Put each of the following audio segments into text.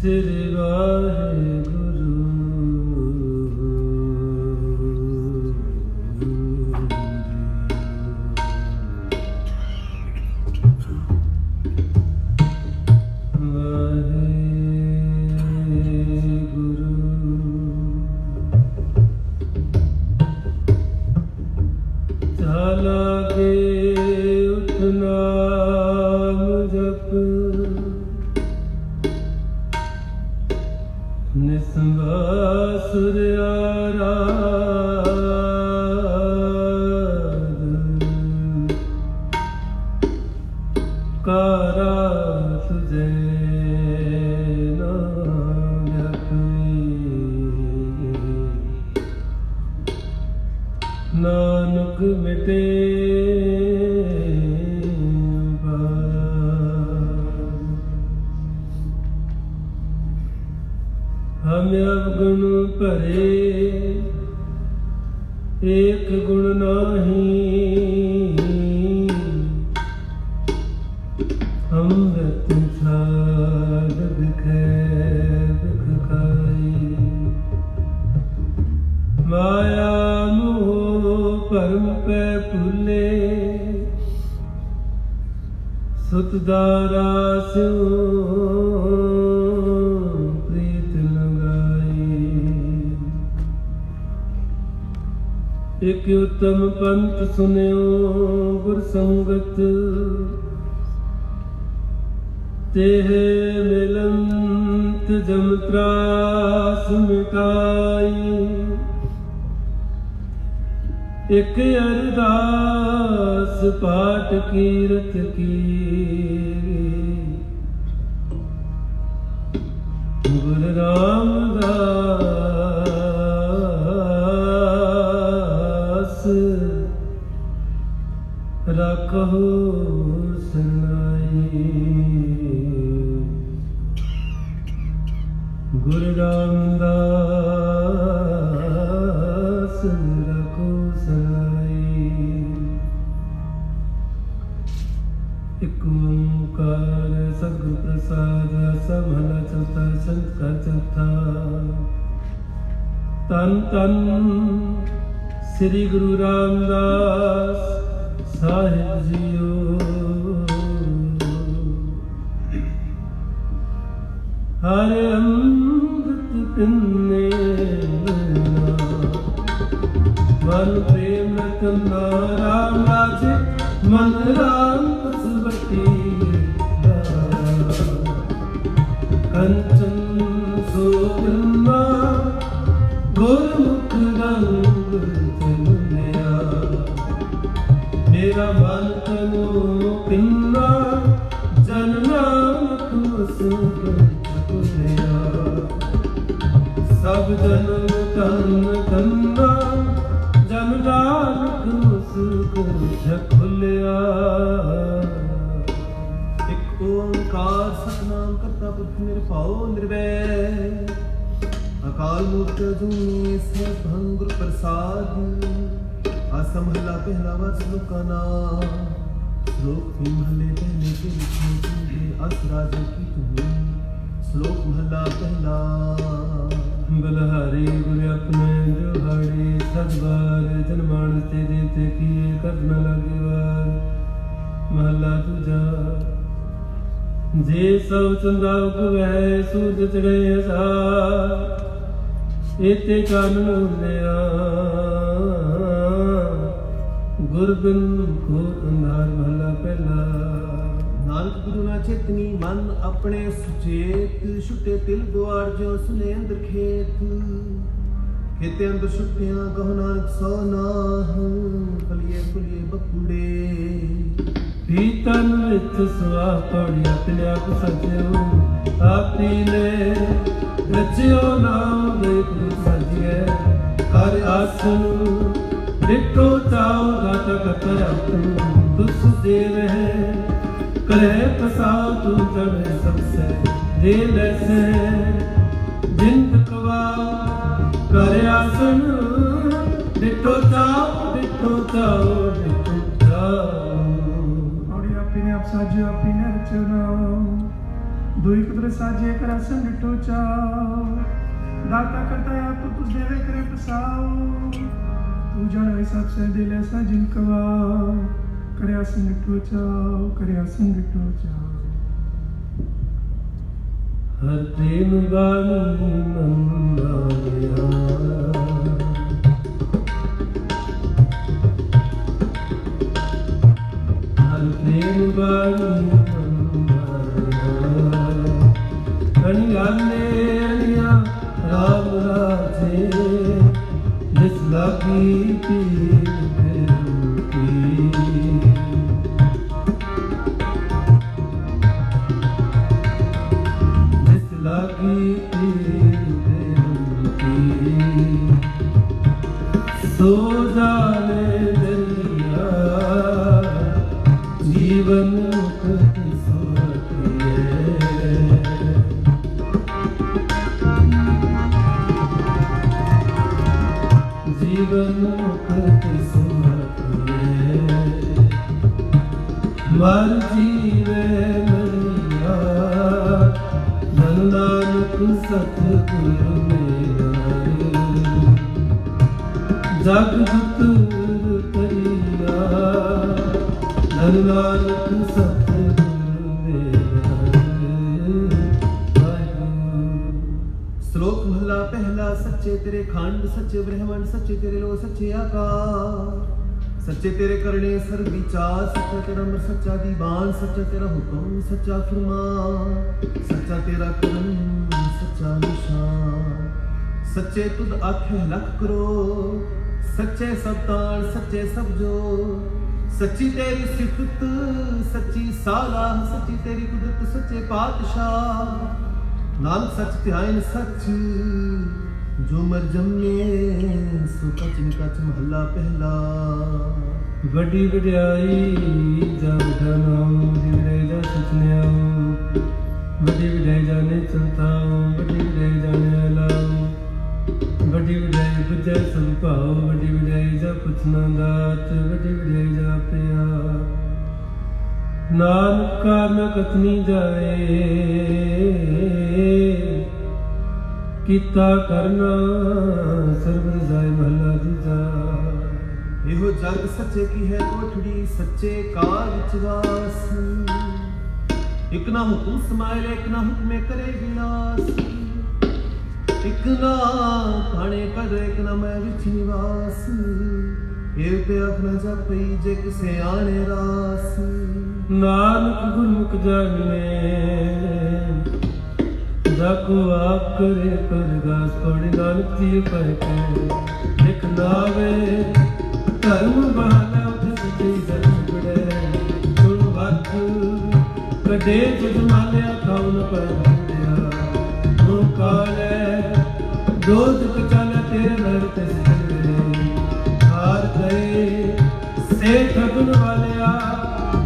ਸ੍ਰੀ ਵਾਹਿਗੁਰੂ ਲਾਗੇ ਉਠਨਾ ਜਪ ਨਿਸੰਗਾ ਸੁਰਿਆਰਾ ਕਾਰਾ ਤੁਝੇ ਨਾਮ ਜਪੀ ਨਾਨਕ ਮਿਟੇ हम अवगुण भरे एक गुण नाही हम रतन छाड़ बिखे बिख खाई माया मोह परम पे भूले सुत दारा स्यों एक उत्तम पंथ सुनियो गुर संगत तेह मिलंत जम त्रास मिटाई एक अरदास पाठ कीरत की गुरु रामदास रखो सुनाई गुरु रामदास रखो सुनाई एक ओंकार सद्गुरु प्रसाद समहला चौथा संस्कार चौथा तन तन श्री गुरु रामदास साहिब जियो हर अमृत पिन्ने मन प्रेम रतना राम राजे मन राम कसबटी कंचन सोना गुरमुख रंग चलुनिया मेरा मन तनु पिन्ना जन नानक मुस्कुराया सब जन्म तन तन्ना जन नानक मुस्कुरा खुलिया एक ओंकार सतनाम करता पुरख निरभਉ निर्वैर अकाल मूर्त अजूनी सैभं गुरु प्रसाद आसा महला पहला वर श्लोक का नाम श्लोक थी महले पहले के लिखे चूंगे अस राजे की तुम्हें श्लोक महला पहला बलहारी गुरु अपने जो हाड़ी सदबार जनमान ते देते किए कर न लगे वार महला तुझा जे सब चंदा उगवै सूरज चढ़े असार एते कानन हुंदिया गुरबिन को अंधार महला पहला नानक गुरु ना चेतनी मन अपने सुचेत छुटे तिल गुआर जो सुने अंदर खेत खेते अंदर छुटिया कहो नानक सौ नाह फलिए फुलिए बकुड़े पीतन विच सुआ पड़ी अपने आप सजो आपी ने रचियो नाम देख सजिए हर आसन डिटो चाओ गाता कतरा तुस दे रहे करे पसा तू चढ़े सबसे दे लैसे जिंद कवा करे आसन डिटो चाओ डिटो चाओ डिटो चाओ और आपी ने आप साजियो आपी ने रचियो नाम दुई कुदरत साजे करा संग डिठो चाओ दाता करता है आप तो तुझ देवे करे पसाओ तू जाने हिसाब से दिल ऐसा जिनकवा करे संग डिठो चाओ करे संग डिठो चाओ हर प्रेम बानी मन आया हर प्रेम बानी अनिया राम राजे जिस लगी पीर जिस लगी पीर सो जाने दरिया जीवन मुक्त जीवन मुक्त मर जीवे मैया धन नानक सतगुरु मेरा जग जुत तरिया धन नानक सतगुरु मेरा। श्लोक महला पहला सच्चे तेरे खंड सच्चे ब्रह्मंड सच्चे तेरे लो सच्चे आकार सच्चे तेरे करने सर विचार सच्चा तेरा अमर सच्चा दीवान सच्चा तेरा हुक्म सच्चा फरमान सच्चा तेरा करम सच्चा निशान सच्चे तुद आखे लख करो सच्चे सब तान सच्चे सब जो सच्ची तेरी सिफत सच्ची सालाह सच्ची तेरी कुदरत सच्चे पातशाह नानक सच ध्यान सच जो मर जमे सो कच निकच महला पहला वड्डी वड्याई जा वड्डा नाम वड्डी वड्याई जा सचन्याओ वड्डी वड्याई जाने चलताओ वड्डी वड्याई जाने अलाओ वड्डी वड्याई बुझे संभाओ वड्डी वड्याई जा पुछना दात वड्डी वड्याई जा पिया नानक का न कतनी जाए किता करना सर्वर जाए महला दूजा एहो जग सच्चे की है कोठड़ी सच्चे कार विचवास एक ना हुक्म समाए एक ना हुक्मे करे विनाश एक ना खाने कर एक ना मैं विच निवास एव पे अपना जपई जे किसे आने रास नानक गुरमुख जाने जाको आप करे परगास पड़े नानक जी पर के लिख नावे धर्म बहाना उठ सच्ची धर्म पड़े सुन वक्त कदे जुद मालिया खाऊं न पर मुड़िया वो काले रोज कचाला तेरे नर ते सिरे हार गए से ठगन वालिया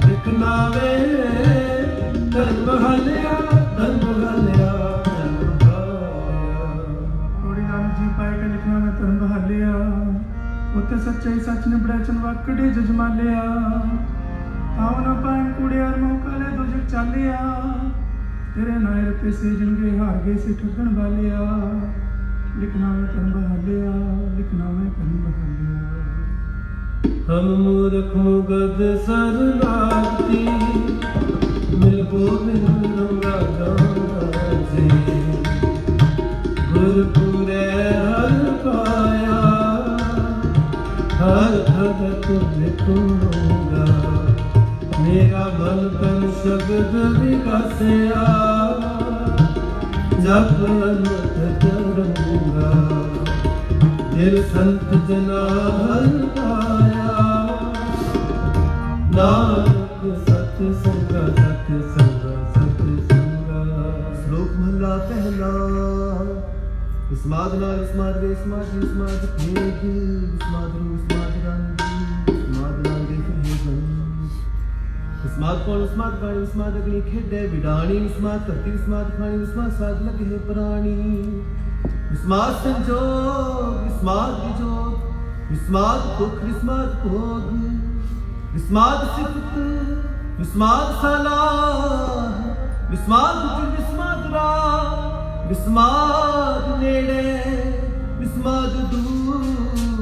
लिख नावे धर्म बहालिया धर्म बहालिया उत्ते सच्चाई सच ने बड़ा चन वाकड़े जजमालिया आओ ना पाए कूड़े और मौकाले दो जग चालिया तेरे नायर पे से जंगे हार गए से ठगन वालिया लिखना में करम बहालिया लिखना में करम बहालिया हम मूर्ख मुगद सर लागती मिलबो मिलूंगा गाजी गुरपुरे हर पाया हर भगत लिखूंगा मेरा मन तन शब्द विकासया जब अन्नत करूंगा दिल संत जना हर पाया नानक सत्संगा सत्संगा सत्संगा। श्लोक महला पहला इस्माद नाल इस्माद वे इस्माद इस्माद भेद इस्माद रू इस्माद रंग इस्माद नाल दे फिर इस्माद कौन इस्माद गाड़ी इस्माद अग्नि खेडे बिडाणी इस्माद करती इस्माद खानी इस्माद साध लगे है प्राणी इस्माद संजोग इस्माद विजोग इस्माद दुख इस्माद भोग इस्माद सिफत इस्माद सलाह इस्माद ਵਿਸਮਾਦ ਨੇੜੇ ਵਿਸਮਾਦ ਦੂਰ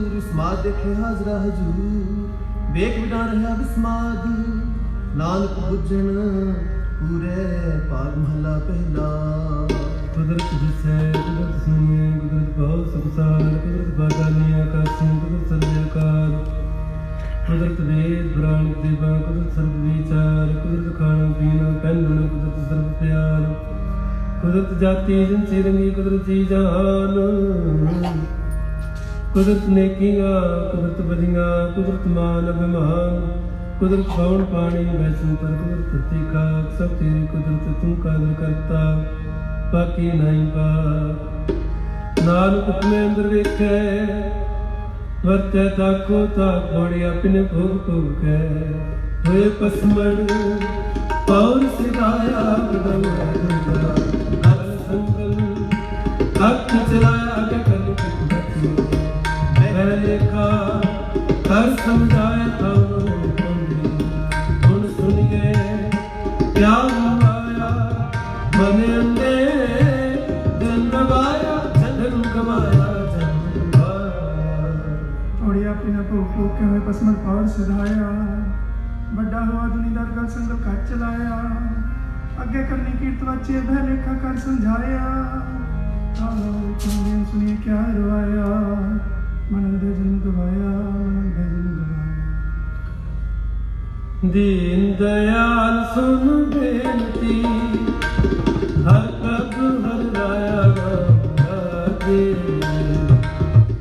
ਵਿਸਮਾਦ ਦੇਖੇ ਹਾਜ਼ਰਾ ਹਜੂਰ ਵੇਖ ਵਿਡਾ ਰਿਹਾ ਵਿਸਮਾਦ ਨਾਨਕ ਬੁੱਝਣ ਪੂਰੇ ਭਾਗ ਮਹਲਾ ਪਹਿਲਾ ਕੁਦਰਤ ਜਿਸੈ ਕੁਦਰਤ ਸੁਣੀਏ ਕੁਦਰਤ ਬਹੁਤ ਸੰਸਾਰ ਕੁਦਰਤ ਬਾਦਾਨੀ ਆਕਾਸ਼ੀ ਕੁਦਰਤ ਸਰਵੇ ਅਕਾਲ ਕੁਦਰਤ ਵੇਦ ਬ੍ਰਾਹਣ ਦੇਵਾ ਕੁਦਰਤ ਸਰਬ ਵਿਚਾਰ ਕੁਦਰਤ ਖਾਣਾ ਪੀਣਾ ਪਹਿਨਣਾ ਕੁਦਰਤ ਸਰਬ ਪਿਆਰ ਕੁਦਰਤ ਜਾਤੀ ਜਿਨਸੀ ਰੰਗੀ ਕੁਦਰਤ ਜੀ ਜਹਾਨ ਕੁਦਰਤ ਨੇਕੀਆਂ ਕੁਦਰਤ ਬਦੀਆਂ ਕੁਦਰਤ ਮਾਨ ਅਭਿਮਾਨ ਕੁਦਰਤ ਪਵਨ ਪਾਣੀ ਵੈਸਨ ਪਰ ਕੁਦਰਤ ਧਰਤੀ ਖਾਕ ਸਭ ਤੇਰੀ ਕੁਦਰਤ ਤੂੰ ਕਾਦਰ ਕਰਤਾ ਬਾਕੀ ਨਹੀਂ ਪਾਕ ਨਾਨਕ ਹੁਕਮੇ ਅੰਦਰ ਵੇਖੈ ਵਰਤੈ ਤਾਕੋ ਤਾਕ ਬੜੀ ਆਪਣੇ ਭੋਗ ਭੋਗ ਕੈ ਹੋਏ ਪਸਮਣ ਪੌਰ ਸਿਧਾਇਆ ਗਦਮ ਦੁਰਗਾ ਅਗਲ ਸੰਗਲ ਅੱਖ ਚਲਾਇਆ ਕੇ ਕਰ ਮੈਂ ਲੇਖਾ ਕਰ ਸਮਝਾਇਆ ਤਾਂ ਹੁਣ ਸੁਣੀਏ ਕਿਆ ਆਇਆ ਮਨ ਅੰਦੇ ਦਿਨ ਗਵਾਇਆ ਜਨ ਗਵਾਇਆ ਜਨ ਗਵਾਇਆ ਔੜੀ ਆਪਣੇ ਭੋਗ ਭੋਗ ਕੇ ਹੋਏ ਪਸਮਣ ਪੌਰ ਸਿਧਾਇਆ ਵੱਡਾ ਹੋਆ ਦੁਨੀਦਾਰ ਗਲ ਸੰਗਲ ਕੱਚ ਚਲਾਇਆ ਅੱਗੇ ਕਰਨੀ ਕੀਰਤ ਵਾਚੇ ਬਹਿ ਲੇਖਾ ਕਰ ਸਮਝਾਇਆ ਆਲੋ ਚੰਗੇ ਸੁਣੀਏ ਕਿਆ ਰਵਾਇਆ ਮਨ ਦੇ ਜਨ ਗਵਾਇਆ ਮਨ ਦੇ ਜਨ ਗਵਾਇਆ ਦੀਨ ਦਇਆਲ ਸੁਨ ਬੇਨਤੀ ਹਰ ਪ੍ਰਭ ਹਰ ਰਾਇਆ ਗਾਵੇ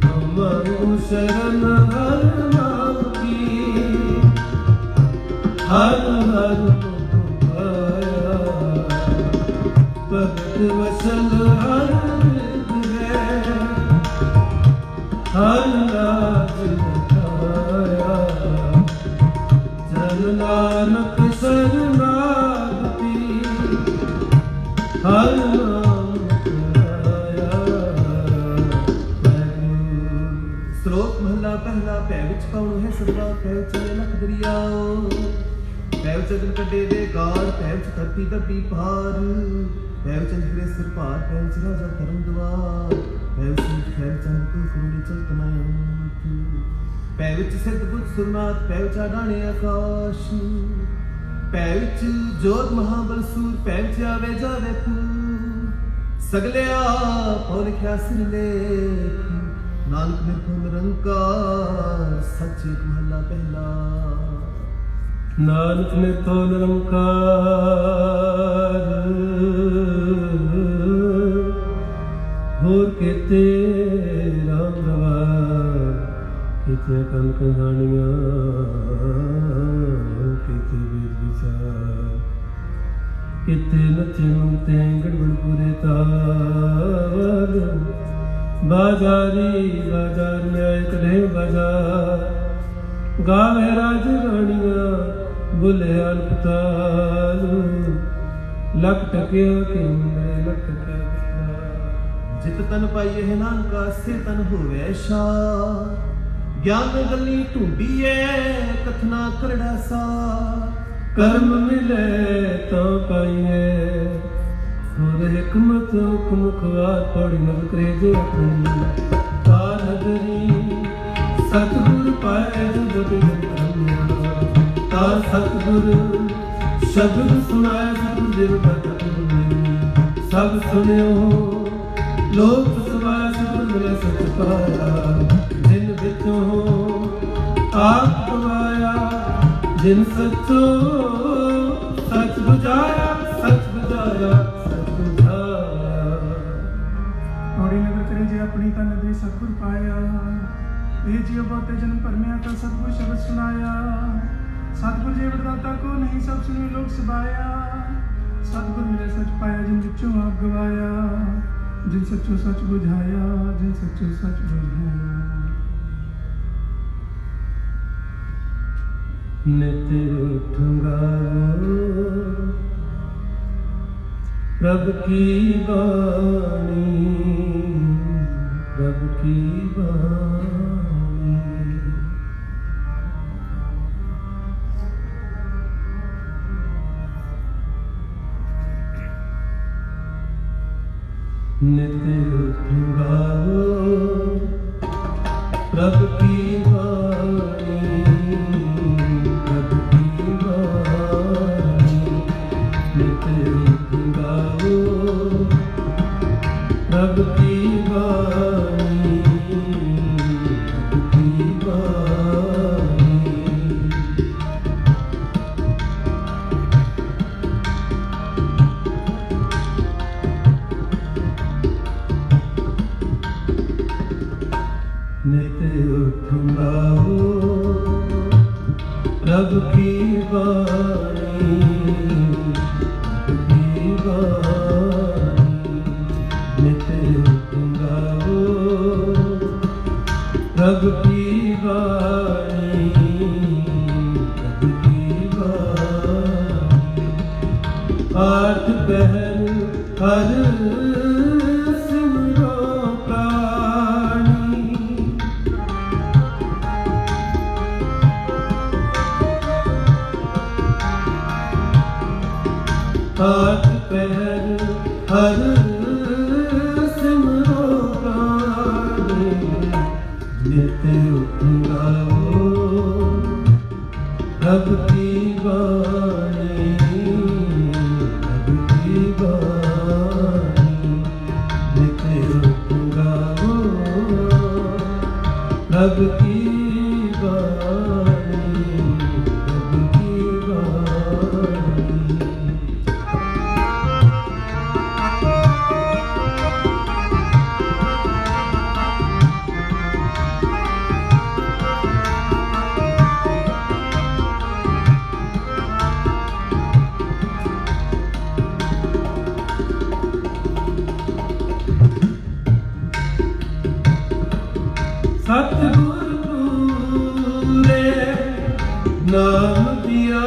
ਅਮਰ ਸ਼ਰਨ ਹਰ ਨਾਮ ਕੀ ਹਰ ਹਰ ਪਾਇਆ ਭਗਤ ਵਸਲ ਹਰ ਹੈ ਹਰ ਰਾਜ ਲਖਾਇਆ ਜਨ ਨਾਨਕ ਸਰਨਾਗਤੀ ਹਰ ਨਾਮ ਕਰਾਇਆ ਸ਼ਲੋਕ ਮਹਲਾ ਪਹਿਲਾ ਭੈ ਵਿੱਚ ਕੌਣ ਹੈ ਸਰਵਾ ਭੈ ਚਲੇ ਲਖ ਦਰਿਆਓ ਭੈ ਵਿੱਚ ਅਗਨ ਕੱਢੇ ਦੇ ਗਾੜ ਭੈ ਵਿੱਚ ਧਰਤੀ ਦੱਬੀ ਪਾਰ ਭੈ ਵਿੱਚ ਅੰਧਰੇ ਸਿਰ ਭਾਰ ਭੈ ਵਿੱਚ ਰਾਜਾ ਧਰਮ ਦਵਾਰ ਭੈ ਵਿੱਚ ਚੰਦ ਕੀ ਕੁੰਡੀ ਚਲਤ ਮਾਇਆ ਭੈ ਵਿੱਚ ਸਿੱਧ ਬੁੱਧ ਸੁਰਨਾਥ ਭੈ ਵਿੱਚ ਆਡਾਣੇ ਆਕਾਸ਼ ਭੈ ਵਿੱਚ ਜੋਤ ਮਹਾਬਲ ਸੂਰ ਭੈ ਵਿੱਚ ਆਵੇ ਜਾਵੇ ਪੂਰ ਸਗਲਿਆ ਪਉ ਲਿਖਿਆ ਸਿਰ ਲੇਖ ਨਾਨਕ ਨਿਰਭਉ ਨਿਰੰਕਾਰ ਸੱਚ ਏਕ ਮਹਲਾ ਪਹਿਲਾ ਨਾਨਕ ਨਿਰਭਉ ਨਿਰੰਕਾਰ ਹੋਰ ਕੀਤੇ ਰਾਮ ਰਵਾ ਕੀਤੇ ਕਨ ਕਹਾਣੀਆਂ ਕੀਤੇ ਵੇਦ ਵਿਚਾਰ ਕੀਤੇ ਨੱਚੇ ਮੁਕਤੇ ਗੜਬੜ ਪੂਰੇ ਤਾਰ ਬਾਜ਼ਾਰੀ ਬਾਜ਼ਾਰ में आए कले बाजार गावे राज रानिया बुले अल्पताल लख टकिया के मुंडे लख टकिया ਜਿਤ ਤਨ ਪਾਈਏ ਹੈ ਨਾਨਕਾ ਸੇ ਤਨ ਹੋਵੇ ਸ਼ਾ ਗਿਆਨ ਗੱਲੀ ਢੂੰਡੀਏ ਕਥਨਾ ਕਰੜਾ ਸਾ कर्म मिले तो पाइए और हिकमत मुखवार पौड़ी नव करे जो अपनी नगरी सतगुर पाए जो ता सतगुर शब्द सुनाए सतगुर बता सब सुनियो लोक सवाय सतगुर मिले सच पाया जिन बिचों आप गवाया जिन सचो सच बुझाया सच बुझाया सच बुझाया ਔੜੀ ਨਗਰ ਕਰੇ ਜੇ ਆਪਣੀ ਤਾਂ ਨਦਰੀ ਸਤਿਗੁਰ ਪਾਇਆ ਇਹ ਜੀਵ ਬਹੁਤੇ ਜਨ ਭਰਮਿਆ ਤਾਂ ਸਤਿਗੁਰ ਸ਼ਬਦ ਸੁਨਾਇਆ ਸਤਿਗੁਰ ਜੇ ਵਰਦਾਤਾ ਕੋ ਨਹੀਂ ਸਭ ਸੁਣੀ ਲੋਕ ਸਬਾਇਆ ਸਤਿਗੁਰ ਮਿਲੇ ਸਚ ਪਾਇਆ ਜਿਨ ਵਿੱਚੋਂ ਆਪ ਗਵਾਇਆ ਜਿਨ ਸੱਚੋ ਸੱਚ ਬੁਝਾਇਆ ਜਿਨ ਸੱਚੋ ਸੱਚ ਬੁਝਾਇਆ नित उठूंगा प्रभु की वाणी प्रभु की वाणी नित गाओ प्रभु की वाणी, प्रभु की वाणी। नित गाओ प्रभु की वाणी, प्रभु की वाणी। नित गाओ प्रभु की वाणी, प्रभु की वाणी। नित गाओ प्रभु की वाणी, प्रभु की वाणी। आठ पहर हर सिमरो प्राणी, आठ पहर हर सिमरो प्राणी। नित गाओ प्रभु की वाणी, प्रभु की वाणी। नित गाओ प्रभु की वाणी, प्रभु की वाणी। सतगुर पूरे नाम दिया,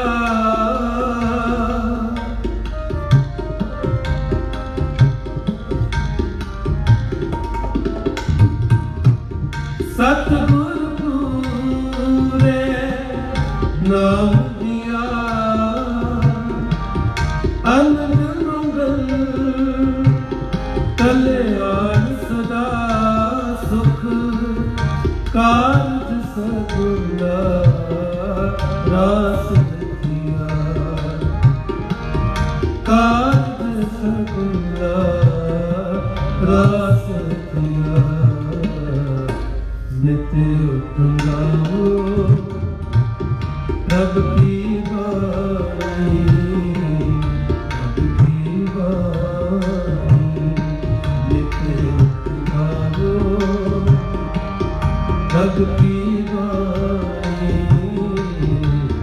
सतगुर पूरे नाम दिया। आनंद मंगल कल्याण सदा सुख, कारज सगुना रास दिया। कारज सगुना रास दिया। नित गाओ प्रभु की वाणी, प्रभु की वाणी। नित गाओ प्रभु की वाणी,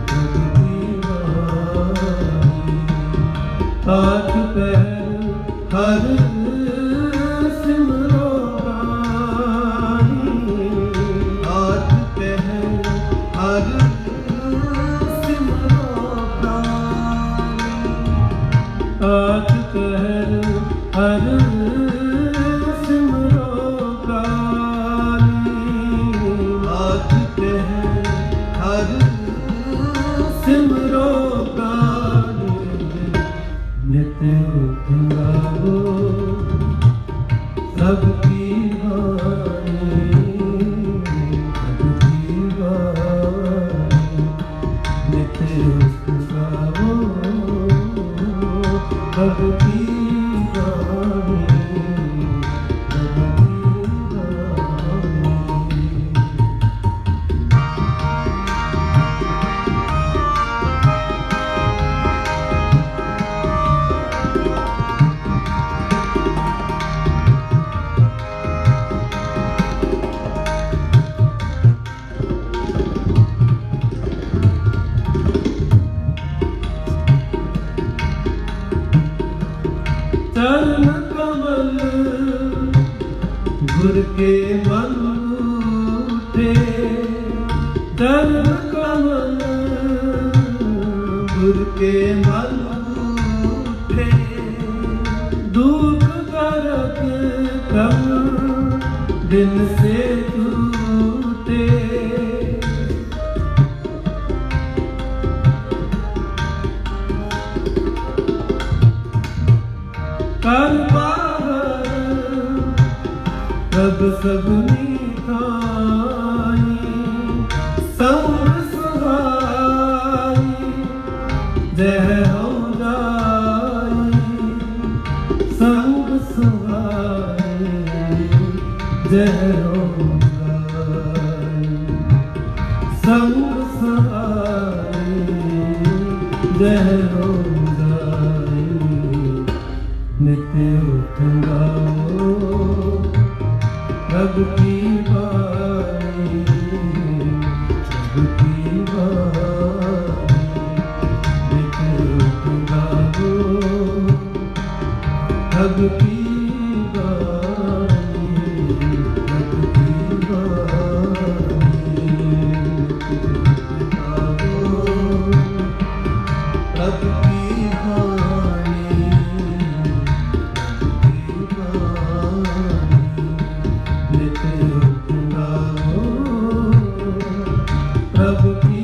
प्रभु की वाणी। आठ पहर हर सिमरो प्राणी, आठ पहर हर सिमरो प्राणी। आठ पहर हर सिमरो प्राणी। आठ पहर हर सिमरो प्राणी। नित गाओ प्रभु की वाणी, प्रभु की वाणी। नित गाओ प्रभु की वाणी, प्रभु की वाणी। चरण कमल गुर के मन उठे, चरण कमल गुर के मन उठे। दुख दर्द कम दिन से टूटे, कर पार सब सगुनी खाई संग सुहाई जय हो जाई संग सुहाई जय हो जाई संग सुहाई जय हो जाई नित्य उठंगाओ रब की बानी रब की बानी नित्य उठंगाओ रब की बानी रब की बानी रब की बानी रब की बानी रब की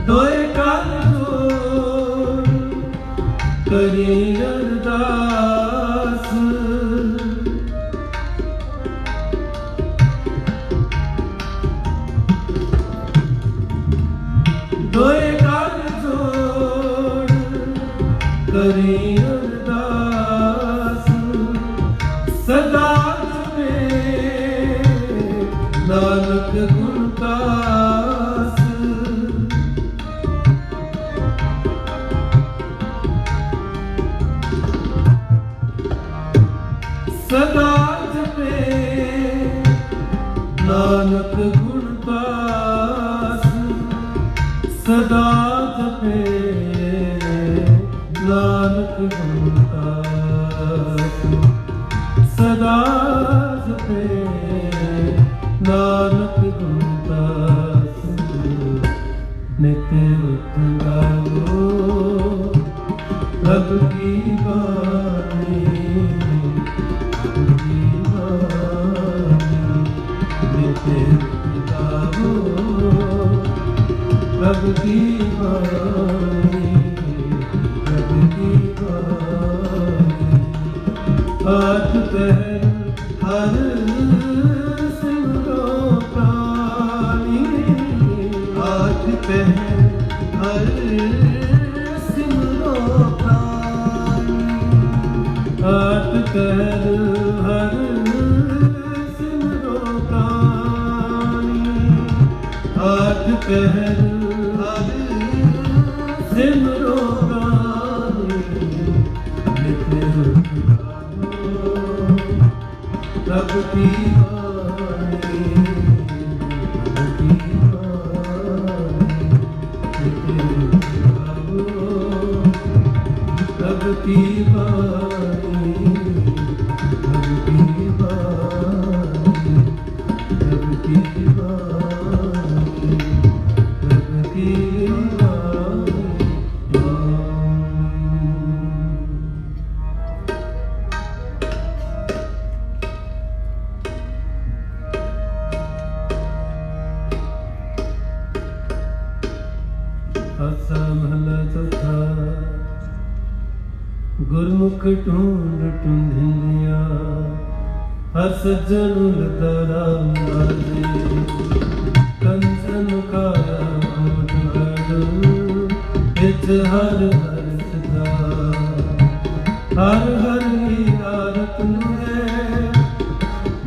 दोए कर जोड़ करी अरदास दोए कर जोड़ करी अरदास सदा जपे नानक गुण दास सदा जपे नानक गुण दास सदा जपे नानक गुण दास सदा जपे नानक गुण दास नित्य उठंगाओ रब की बानी रब की बानी रब की बानी आठ पहर हर सिमरो प्राणी आठ पहर हर सिमरो प्राणी आठ पहर हर सिमरो प्राणी आठ पहर हर सिमरो प्राणी नित्य रब की बानी रब की बानी नित्य रब की बानी रब की बानी रब की बानी रब की बानी आसा महला चौथा गुरमुख ढूंढ ढूंढिया हर सज्जन लता राम राजे कंचन काया कोट गढ़ बिच हर हर सदा हर हर लीला रतन है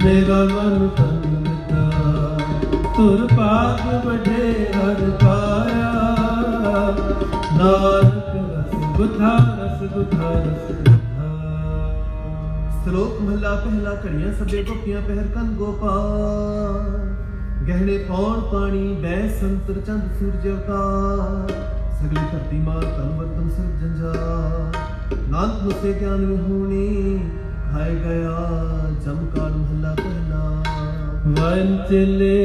मेरा मन तन लता तुर पाप बढ़े हर पाया नानक रस बुधा रस बुधा रस बुधा। श्लोक महला पहला घड़ियां सबे गोपियां पहर कन गोपाल गहने पौन पानी बै संतर चंद सूरज अवतार सगली धरती मां तन वतन सिर जंजा नानक मुझसे ज्ञान में होने हाय गया जमकाल महला पहला। ਵੰਚਲੇ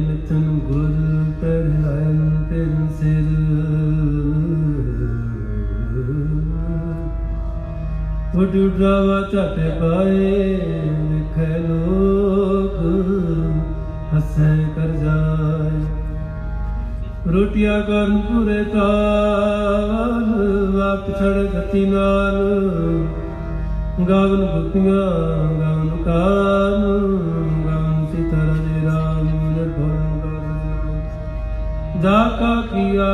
ਨਥਨ ਗੁਰ ਪਹਿਲਾਇਨ ਤੇਨ ਸਿਰ ਉਡਾਵਾ ਝਾਟੇ ਪਾਏ ਵੇਖੇ ਲੋਕ ਹੱਸੇ ਕਰ ਜਾਏ ਰੋਟੀਆਂ ਕਰਨ ਪੂਰੇ ਕਾਲ ਵਾਪ ਛੜ ਗਤੀ ਨਾਲ ਗਾਵਨ ਗੁੱਤੀਆਂ ਗਾਵਨ ਕਾਨ ਗਾਵਨ ਸਿਤਾਰਾ ਦੇ ਰਾਮ ਨੇ ਭੋਲ ਜਾ ਕਾ ਕੀਆ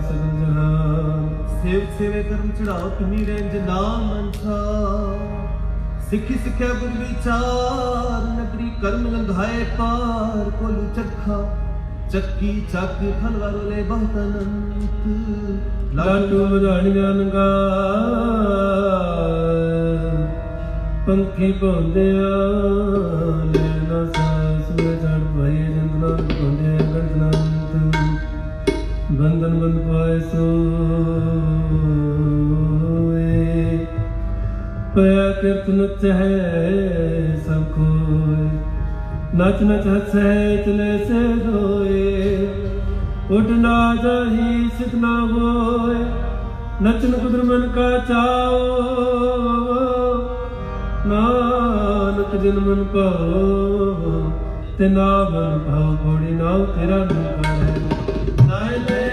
ਸਗਲ ਜਹਾਨ सेव सेवे कर्म चढ़ाओ तुम्ही रेंज नाम मंथा। सिखी सिख्या गुर विचार नगरी कर्म लंघाए पार कोलू चरखा ਚੱਕੀ ਚੱਕ ਫਲਵਾਰੋ ਲੈ ਬਹੁਤ ਅਨੰਤ। ਲਾਟੂ ਵਧਾਣੀਆਂ ਨਗਾ ਪੰਖੀ ਪਾਉਂਦਿਆ ਲੈਣਾ ਸਾਸ ਵੇ ਛੜ ਭਾਈ ਜੰਦਨਾ ਪਾਉਂਦਿਆ ਗੰਦਨਾੰਤ ਬੰਧਨ ਬੰਦ ਪਾਏ ਸੋਏ ਪਿਆ ਕਿਰਤ ਨਚ ਹੈ ਸਭ ਕੋਇ नच नच हसे चले से धोए उठ ना जाही सिद्ध ना होए नचन कुदर मन का चाओ नानक जिन मन पाओ ते ना मन भाव घोड़ी नाव तेरा नौका है नाय ले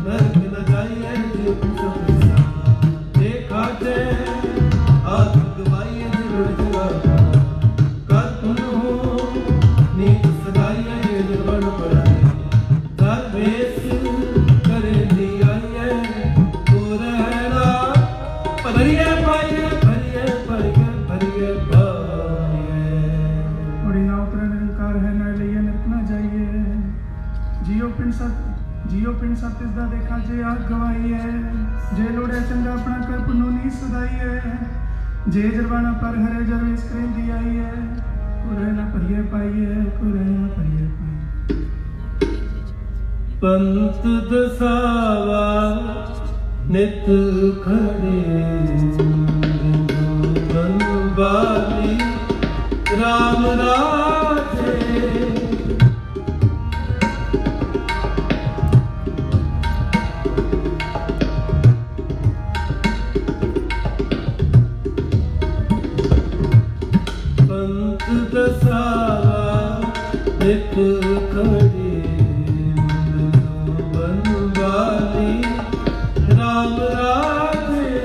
नरक न जाइए जीव कुछ देखा ते आग गवाइए जुड़ जुआ जियो पिंड सत इसदा देखा जे आग गवाई है जे लोड़े चंगा अपना कर पुनो नी सदाई है जे जरवाना पर हरे जरवेस करें दी आई है कुरे ना परिये पाई है कुरे ना परिये पाई। पंत दसावा नित खड़े बनवाली राम राजे दसावा नित खड़ी बनवाली राम राजे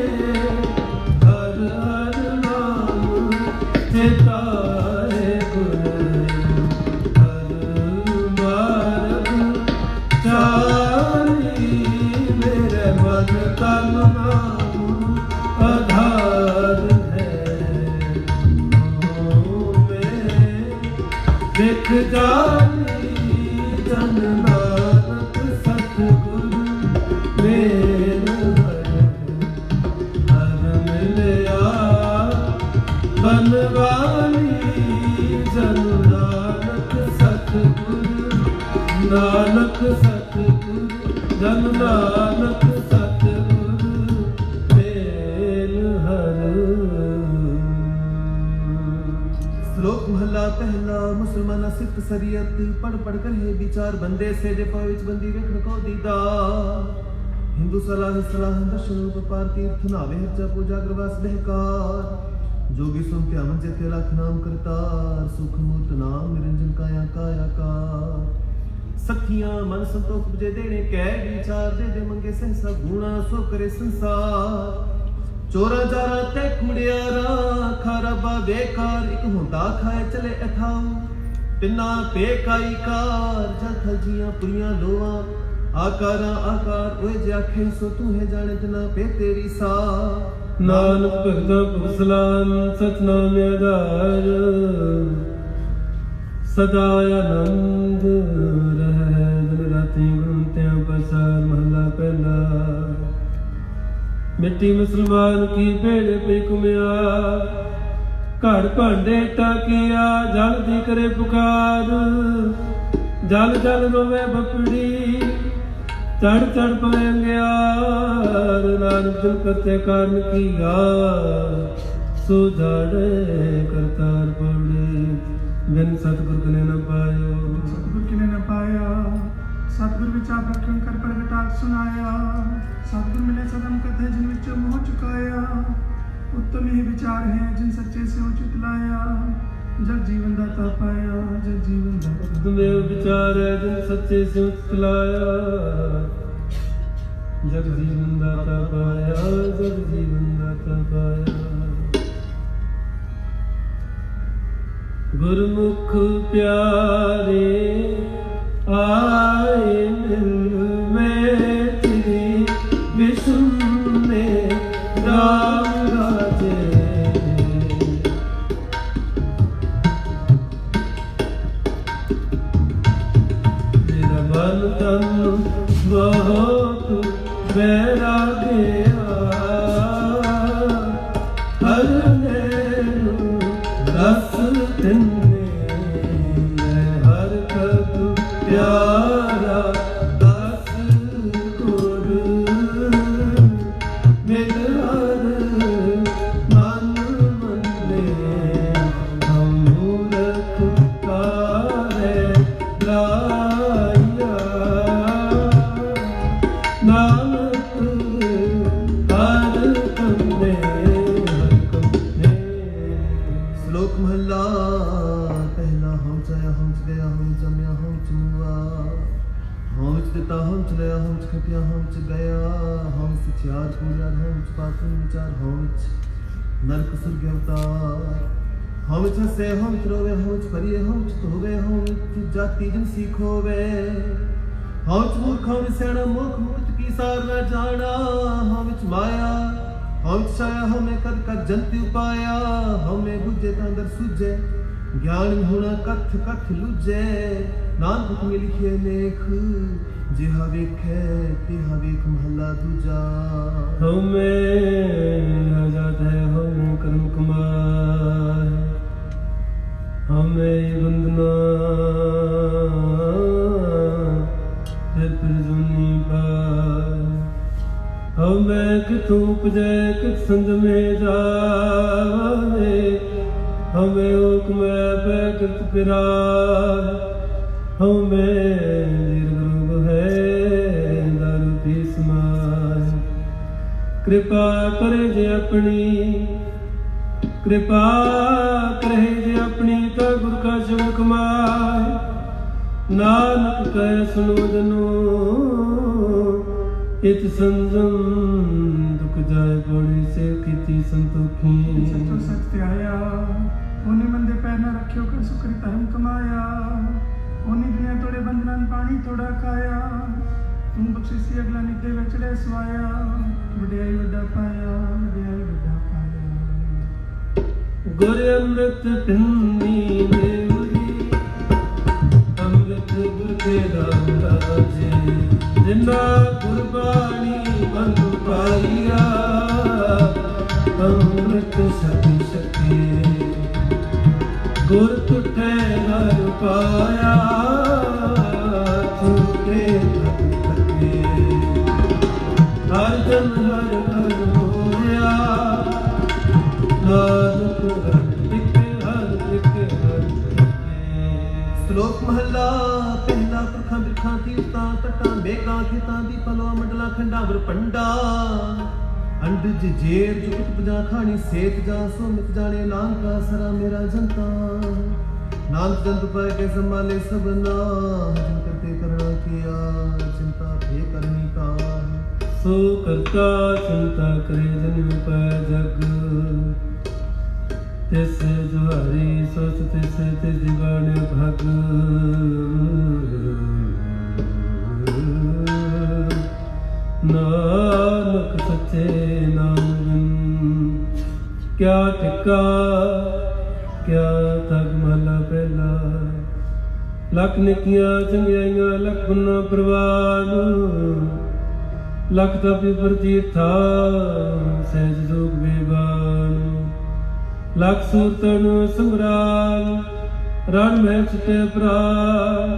हर हर नाम चिताए गुर हर मार्ग चाली मेरे मन तन नाम आधार देख जानी जन नानक सतगुरु मेर हर मिलया बनवाली जन नानक सतगुरु नानक सतगुरु जन नानक सतगुरु मेर हर। श्लोक महला पहला मुसलमाना सिफ्त सरियत पढ़ पढ़ कर है विचार बंदे से जे पविच बंदी वेखण को दीदा। हिंदू सलाह सलाह दर्शन रूप पार तीर्थ नावे हर्चा पूजा ग्रवास बहकार जोगी सुनते अमन जेते लाख नाम करतार सुख मूर्त नाम निरंजन काया काया का सखियां मन संतोख बुझे देने कै विचार दे दे मंगे सहसा गुणा सो करे संसार चोरा जारा ते कुड़ियारा खरबा बेकार एक हुंदा खाए चले अथाऊ तिन्ना बेकाई कार जथ जियां पुरियां लोआ आकारा आकार ओए जे आखे सो तू है जाने तना पे तेरी सा नानक भगता पुरसलाम सतनाम आधार सदा आनंद रह दिन राती गुणत्या पसार महला पहला मिट्टी मुसलमान की भेड़ पे कुमिया घड़ भांडे टाकिया जल दी करे पुकार जल जल रोवे बपड़ी चढ़ चढ़ पवेंग्यार नानक जन करते कारण की सो जाड़े करतार पौड़ी बिन सतगुर कने न पायो सतगुर किने न पाया सतगुर विच आप रखियो कर प्रगटाक सुनाया सतगुर मिले सदम कथे जिन विच मोह चुकाया उत्तम ही विचार है जिन सच्चे से उचित लाया जग जीवन दाता पाया जग जीवन दाता तुम्हें विचार है जिन सच्चे से उचित लाया जग जीवन दाता पाया जग जीवन दाता पाया गुरमुख प्यारे आए मिल में तेरी विष्णु ने राम राजे मेरा मन तन बहुत बैरागे हर रस तिन्ने हर कद प्यारा दस गुर मिलहर मन मन्ने हम मूरख तारे लाया नानक हर कमने श्लोक महला पहला हम चाया हम गया हम जमया हम चुआ हम दिता हम चलया हम खटिया हम गया हम सियार पूजा हम पातन विचार हम नरक सुर्ग अवतार हम हसे हम रोवे हम परिये हम होवे हम जाति जन सीखोवे हम मूर्ख हम सियाणा मूर्ख मूर्त की सार न जाना हम माया हम छाया हमें कर कर जंति उपाया हमें बुझे अंदर सुझे ज्ञान होना कथ कथ लुझे नानक में लिखे लेख जिहा वेखे तिहा वेख महला दूजा हमें आजाद है हमें कर्म कमाए हमें वंदना फिर जुनी पाए हमें कितों उपजे कित संग में जावे हमें हुक्म बैकृत पिराए हमें दीर्घ है दारू पी समाए कृपा करे जे अपनी कृपा करे जे अपनी तो गुर का शब्द कमाए नानक कह सुनो जनो इत संजम दुख जाए बड़ी से कीती संतोखी सचो सच त्याया ओने मंदे पैर न रखियो कर सुकरी धर्म कमाया ओनी दुनिया तोड़े बंधन पानी तोड़ा खाया तुम बख्शिसी अगला नित्य विचड़े सवाया वड्याई वड्डा पाया वड्याई वड्डा पाया गुर अमृत पिंडी देवरी अमृत गुर के राम राजे जिन्ना गुरबाणी बंद पाइया अमृत शक्ति शक्ति गुर तुठे हर पाया तुके थक थके हर जन हर घर होया नानक हर एक श्लोक महला पहला पुरखा बिरखा तीर्था तटा बेगा खेतां दी पलवा मंडला खंडा बरपंडा अंडज जेर जुगत पजा खानी सेत जा सो मित जाने लांका सरा मेरा जनता नानक जंत पाए के संभाले सबना जिन करते करना किया चिंता भे करनी का सो करता चिंता करे जन पाए जग तिस जुहारी सोच तिस ते जीवन भग नानक सच्चे नाम बिन क्या टिका क्या थग महला पहला लख निकियां चंगियाइयां लख गुना प्रवान लख तपी प्रतीर्था सहज जोग बेबान लख सूतन संग्राम रण में छुटे प्राण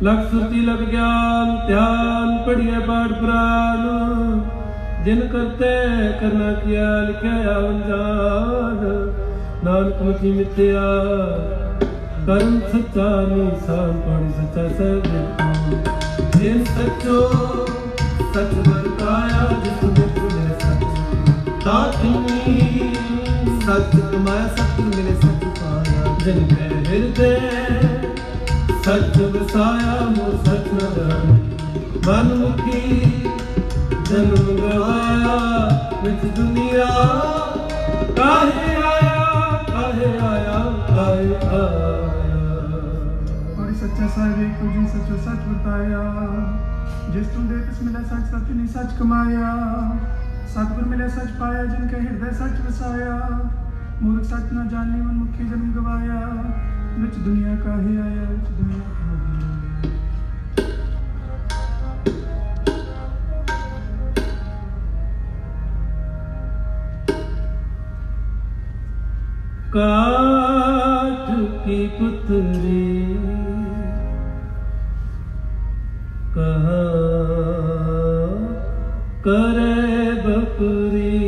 लख सुरती लख ज्ञान ध्यान पढ़िए पाठ पुराण जिन करते करना किया लिखया अनजान नानक मुखी मिथ्या कर्म सच्चा निशान पढ़ सच्चा सब जिन सचो सच बरताया जिसने तुझे सच ताकनी सच कमाया सत्य मिले सच पाया जिन के हृदय सच बसाया मोर सच न जानी मन मुखी जन्म गवाया विच दुनिया काहे आया काहे आया काहे आया। और सच्चा साहिब एक तुझे सचो सच बताया जिस तुम दे तिस मिला सच सत्य ने सच कमाया सतगुर मिले सच पाया जिनके हृदय सच बसाया मूर्ख सच न जाने मन मुखी जन्म गवाया विच दुनिया काहे आया विच दुनिया काहे आया। काठ की पुतली कहाँ करे बकरी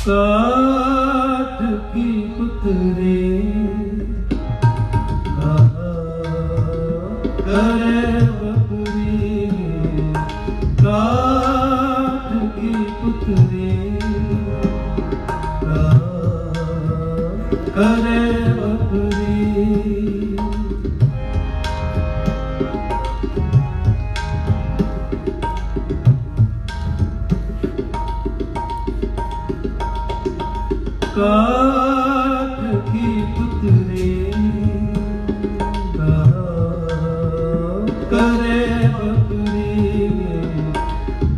काठ की पुतली करे बकरी काठ की पुतली करे बकरी काठ की पुतली करे बकरी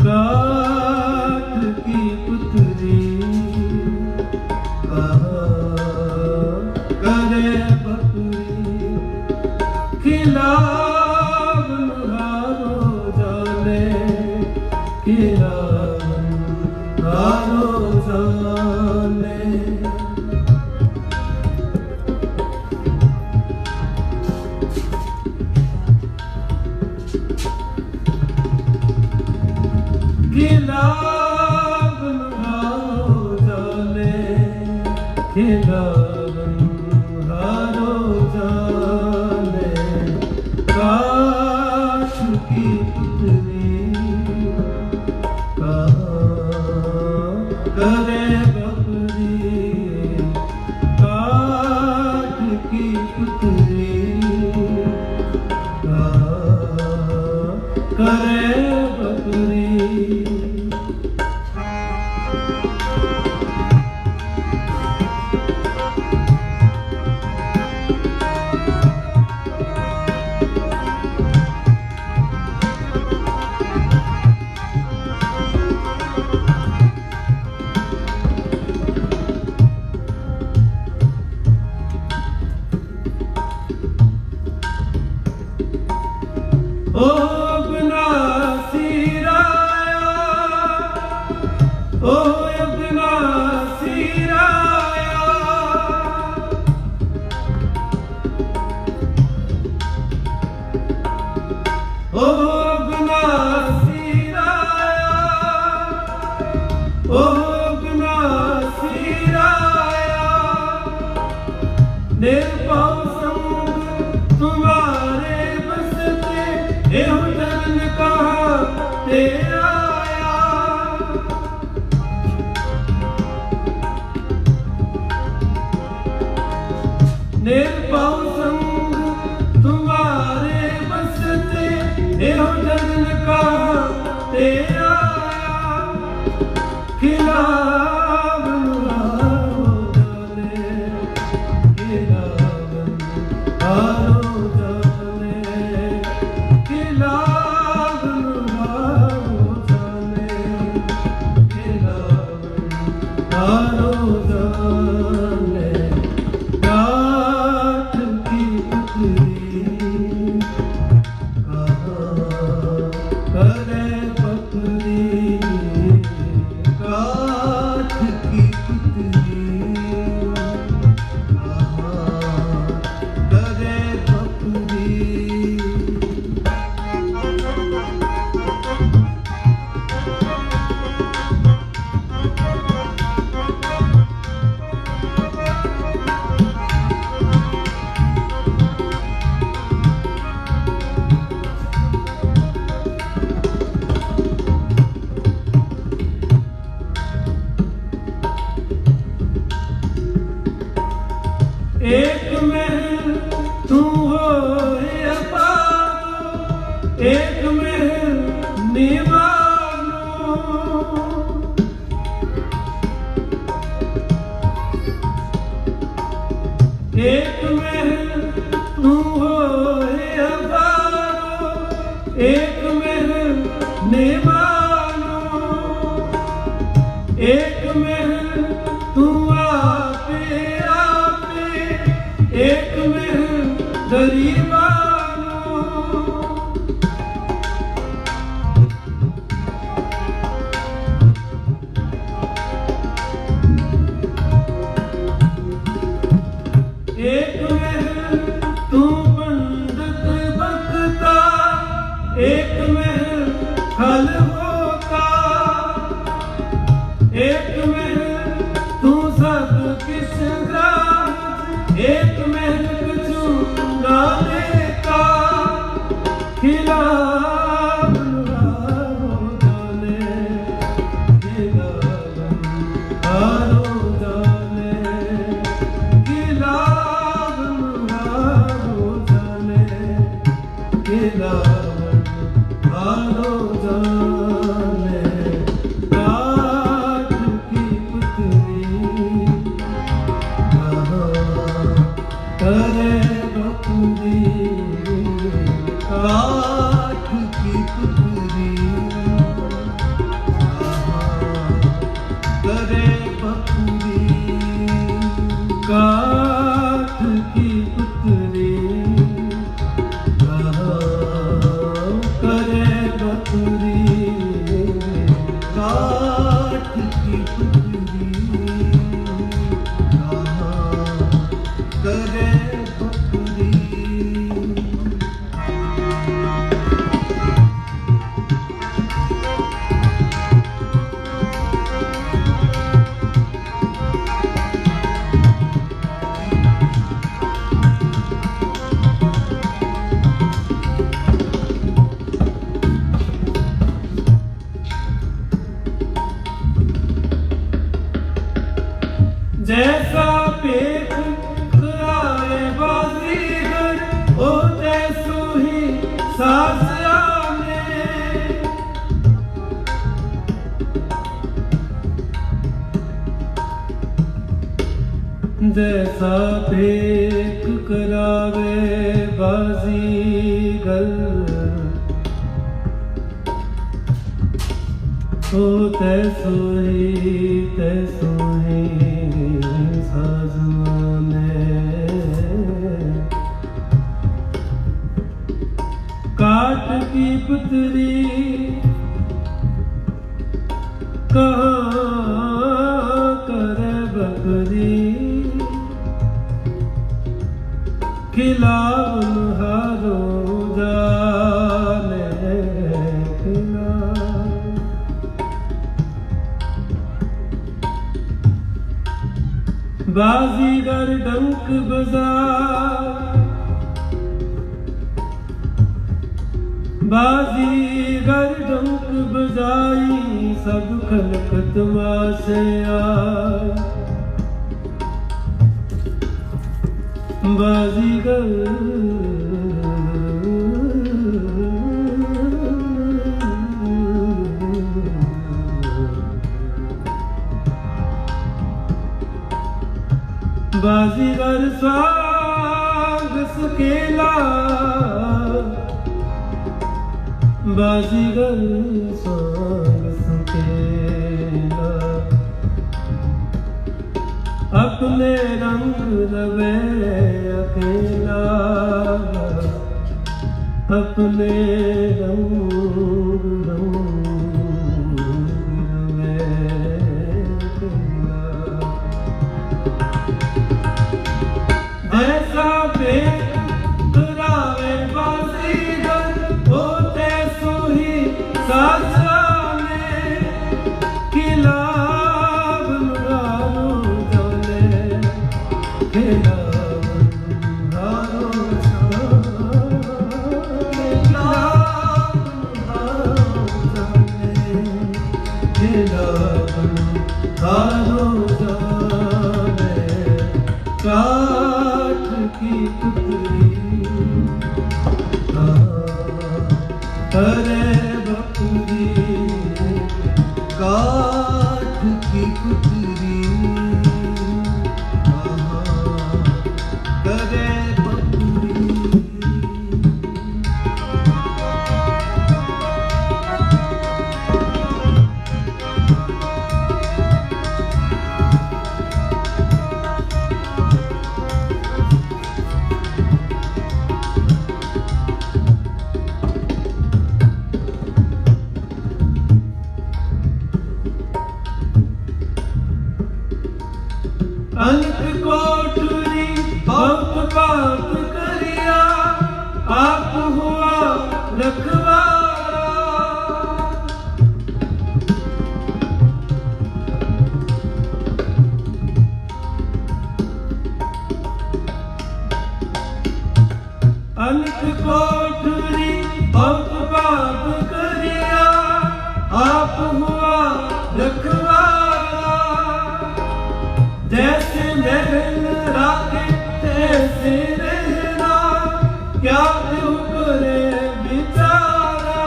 काठ की पुतली करे बकरी खिलावन हारो जाने खिलावन हारो जाने खिलावन हारो जाने खिलावन हारो जाने काठ की पुतली करे बकरी काठ की पुतली करे बकरी। ओ अबनासी राया ओ अबनासी राया ओ अबनासी राया ओ अबनासी राया निर्भव संग तुम्हारे बसते एहो जन कहा तेरा आया निर्भव संग तुम्हारे बसते एहो जन कहा तेरा आया खिलावन हारो जाने खिलावन हारो जाने खिलावन हारो जाने खिलावन हारो जाने काठ एक महल तू होए अपारो, एक महल निवारो। एक महल तू होए अपारो, एक महल निवारो। एक महल तू आपे आपे, एक महल गरीबानो। एक महल तू पंडित बखता, एक महल खल होता। एक महल तू सब किस ग्राम, एक महल कछु ना लेता। खिलावन हारो जाने, खिलावन हारो जाने, खिलावन हारो जाने, खिलावन हारो जाने। काठ की पुतली कहाँ करे बपुरी, काठ की पुतली करे बपुरी। काठ की पुतली कहाँ करे बपुरी। काठ की पुतली कहाँ करे बपुरी। जैसा पेट कराए बाजीगर, ओ तैसो ही सास आने। जैसा पेट करावे बाजीगर, ओ तैसो ही साजवाने। काठ की पुतली कहाँ करे बकरी। खिलावन हारो जाने, खिलावन। बाजीगर डंक बजा, बाजीगर डंक बजाई, सब खलकत मासे आए। बाजीगर बाजीगर स्वांग सकेला, बाजीगर स्वांग सकेला। अपने रंग रवे अकेला, अपने रंग रवे अकेला। जैसा पेट करावे बाजीगर, ओ तैसो ही सास आने। खिलावन हारो जाने, खिलावन हारो जाने, खिलावन हारो जाने, खिलावन हारो जाने। अंत कोठरी बहुत पाप करिया, आप हुआ रखवारा। अंत कोठरी बहुत पाप करिया, आप हुआ रखवारा। जैसे महल राखे तैसे रहना, क्या क्यों करे बिचारा।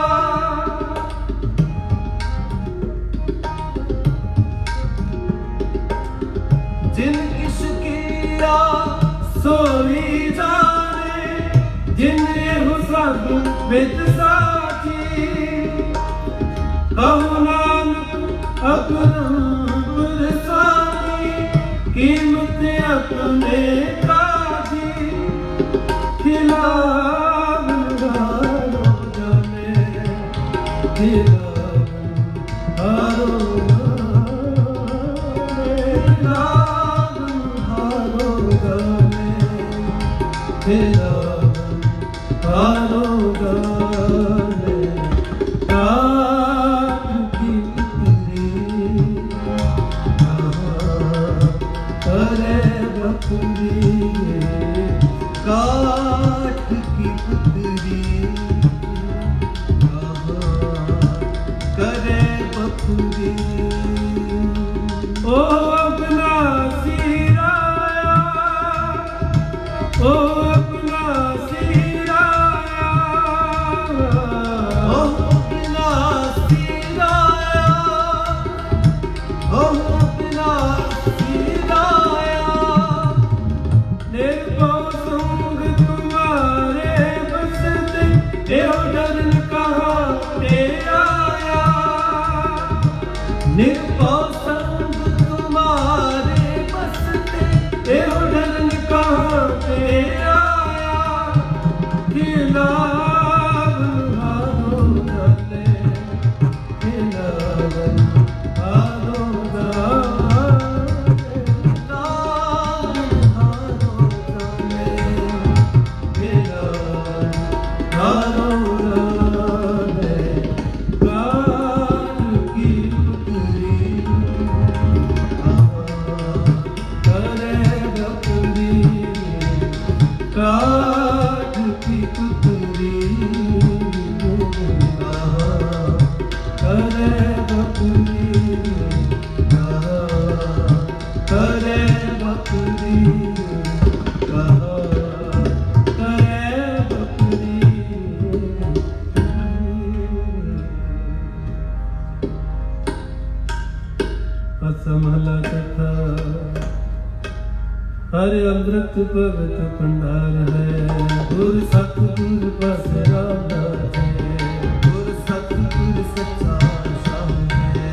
जिन किस किया सोई जाने, जिन्हें हो सब विद साथी। कहो नानक अपरंपुर स्वामी, कीमत अपने काजी। खिलावन हारो जाने, खिलावन हारो जाने, खिलावन हारो जाने, खिलावन हारो जाने। काठ की पुतली करे बपुरी, काठ की पुतरी करे बपुरी। ओ अपना सिराया, ओ अपना सिराया, ओ अपना सिराया, ओ अपना सिराया। निर्भव संग तुम्हारे बसते, एहो डरन कहाँ ते आया। निर्भव संग तुम्हारे बसते, एहो डरन कहाँ ते आया। खिलावन हारो जाने, खिलावन हारो जाने, खिलावन हारो जाने। काठ की पुतली करे बपुरी, काठ की पुतली करे बपुरी, करे बपुरी, करे बपुरी। असमहला कथा हरे अमृत पवित्र भंडार है, गुर सतगुर बस रामदास है। गुर सतगुर सच्चा साहिब है।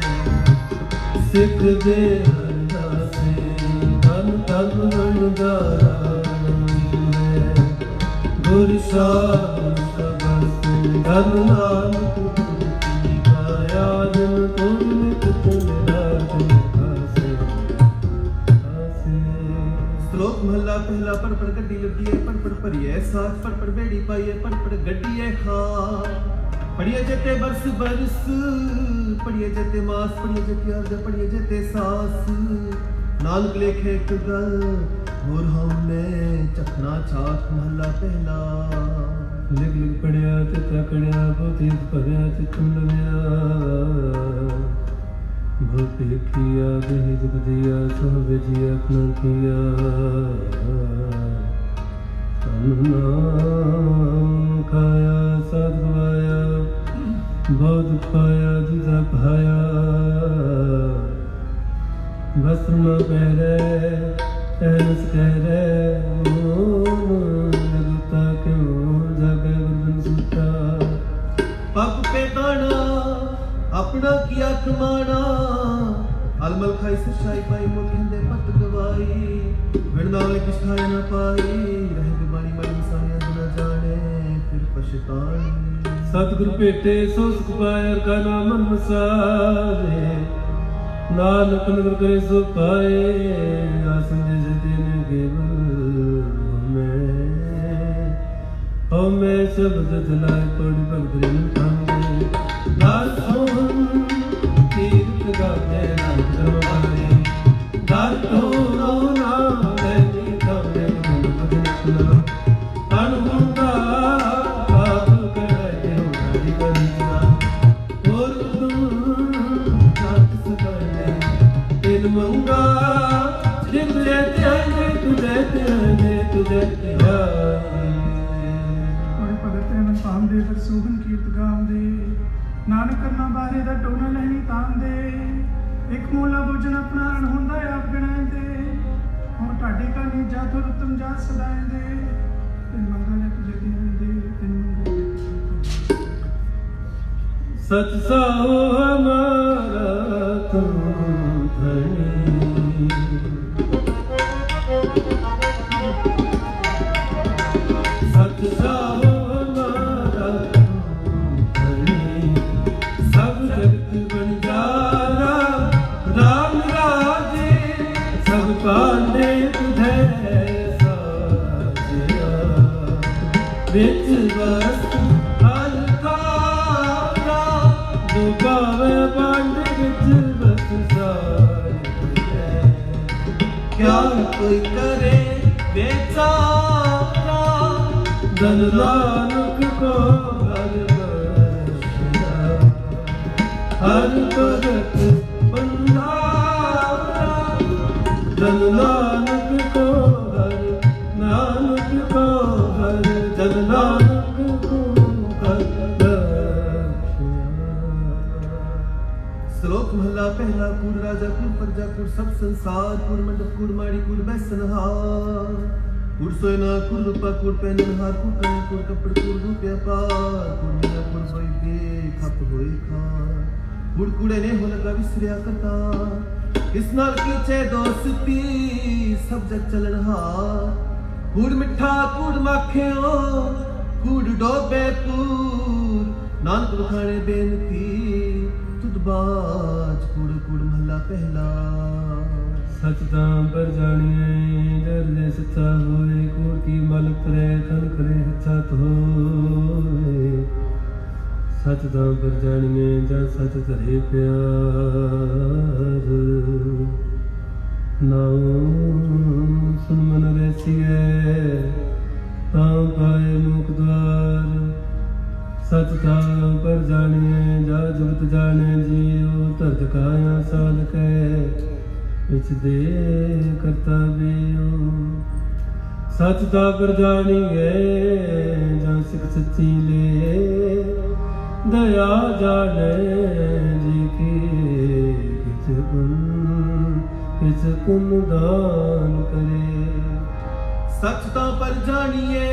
सिख दे हरदास है, धन धन रंगदारा है। गुर शाह सबस धन नानक की काया, जन तुम नित तुम राज आसे आसे। श्लोक महला पहला पढ़ पढ़ गड्डी लगी है, पढ़ पढ़ भरिए साथ, पढ़ पढ़ बेड़ी पाई है, पढ़ पढ़ गड्डी है खां। पढ़िए जते बरस बरस, पढ़िए जते मास, पढ़िए जते अर्ज, पढ़िए जते सास। नानक लेखे एक गल और हमने चखना चाख। महला पहला लिख लिख पढ़िया ते तकड़िया, पोथी भरिया ते चुंडविया। बहुत लिखिया दही दुख दिया, सो बेजिया अपना किया। नाम खाया साध गवाया, बहुत दुख पाया दूजा पाया। वस्त्र न पहरे तहस कहरे, लगता क्यों जागे बंधन सूता। पग पे दाना अपना किया कमाना, अलमल खाई सचाई पाई, मुखिंदे पत गवाई। विरनाले किस खाए न पाई, रह गबानी मन मिसाया न जाने, फिर पछताई। सतगुर भेटे सो सुख पाया, का नाम मन मसारे। नानक नगर करे सो पाए आसन जैसे दिन केवल मैं शब्द दिलाए पड़ी भगत रिन खांगे दासों तीर्थ गाते नाम करवाए दातो रोना लेनी थामे मन भगना अनमुंदा आप कराए हो हरि करिया और तुम साथ सदाए इन मंगा जितने त्यागे तुझे ਬੜੇ ਭਗਤ ਹਨ ਭਾਮ ਦੇ ਫਿਰ ਸੋਹਣ ਕੀਰਤ ਗਾਉਂਦੇ ਨਾਨਕ ਕਰਨਾ ਬਾਰੇ ਦਾ ਟੋਨਾ ਲੈਣੀ ਤਾਂਦੇ ਇੱਕ ਮੂਲਾ ਬੁਝਣ ਆਪਣਾ ਅਣ ਹੁੰਦਾ ਆਪ ਗਣਾਉਂਦੇ ਹੁਣ ਢਾਡੀ ਕਾਨੀ ਜਾਥੋ ਰਤਮ ਜਾ ਸਦਾਇਂਦੇ ਤਿੰਨ ਮੰਗਲ ਤੁਝੇ ਦੇਂਦੇ ਤਿੰਨ ਮੰਗਲ सच साहो हमारा तुम धनी सच साहो हमारा तुम धनी सब जगत बंजारा राम राजे सब पाने तुझे साजिया बिच वस्तु ਦੁਬਾਵੇ ਬੰਦ ਵਿੱਚ ਬਸਸਾਈ क्या कोई करे बेचारा ਧਨ ਨਾਨਕ ਕੋ ਹਰ ਬਖਸ਼ਿਆ ਹਰ ਭਗਤ ਬੰਦਾਰਾ ਧਨ ਨਾਨਕ ਕੋ ਹਰ ਨਾਨਕ ਕੋ ਹਰ ਧਨ ਨਾਨਕ ਕੋ ਹਰ श्लोक महला पहला कूड़ राजा कूड़ प्रजा कूड़ सब संसार कूड़ मंडप कूड़ माड़ी कूड़ बैसनहार कूड़ सोयना कूड़ रूपा कूड़ पहननहार कूड़ कने कूड़ कपड़ कूड़ रूप व्यापार कूड़ मीना कूड़ होई दे खप होई खार कूड़ कूड़े ने हो लगा विसरिया करता किस नाल कीचे दोस्ती सब जग चलनहार कूड़ मिठा कूड़ माखियो कूड़ डोबे पूर नानक बखाने बेनती बाज कूड़ कूड़ महला पहला सच तां पर जानिए जर जे सच्चा होए कूड़ की मल करे तन करे सच होए सच तां पर जानिए जन सच करे प्यार नाम सुन मन रसिए तां पाए मुख द्वार सच था पर जानिए जा जुगत जाने जियो धरत काया साध के विच दे करता बियो सच था पर जानिए जा सिख सच्ची ले दया जाने जी की किच पुन दान करे सचता पर जानिए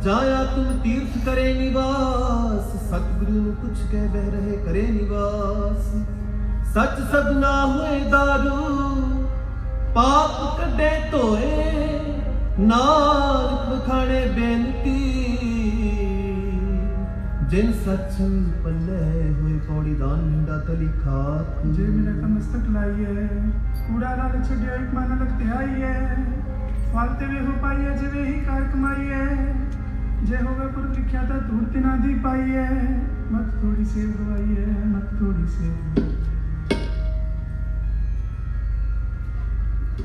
जाया तुम तीर्थ करे निवास सतगुरु नु कुछ कह बह रहे करे निवास सच सब ना होए दारू पाप कड्डे धोए नानक बखाने बेनती जिन सचन पल्ले होए पौड़ी दान मिंडा तली खाक जे मेरा कमस्तक लाइए कूड़ा लाल छड़िया एक मन लगते आइए फालते वे हो पाइए जिवे ही कार कमाइए जे होवे पुर लिखिया था धूड़ तिना दी पाइए मत थोड़ी सेव दवाइए मत थोड़ी सेव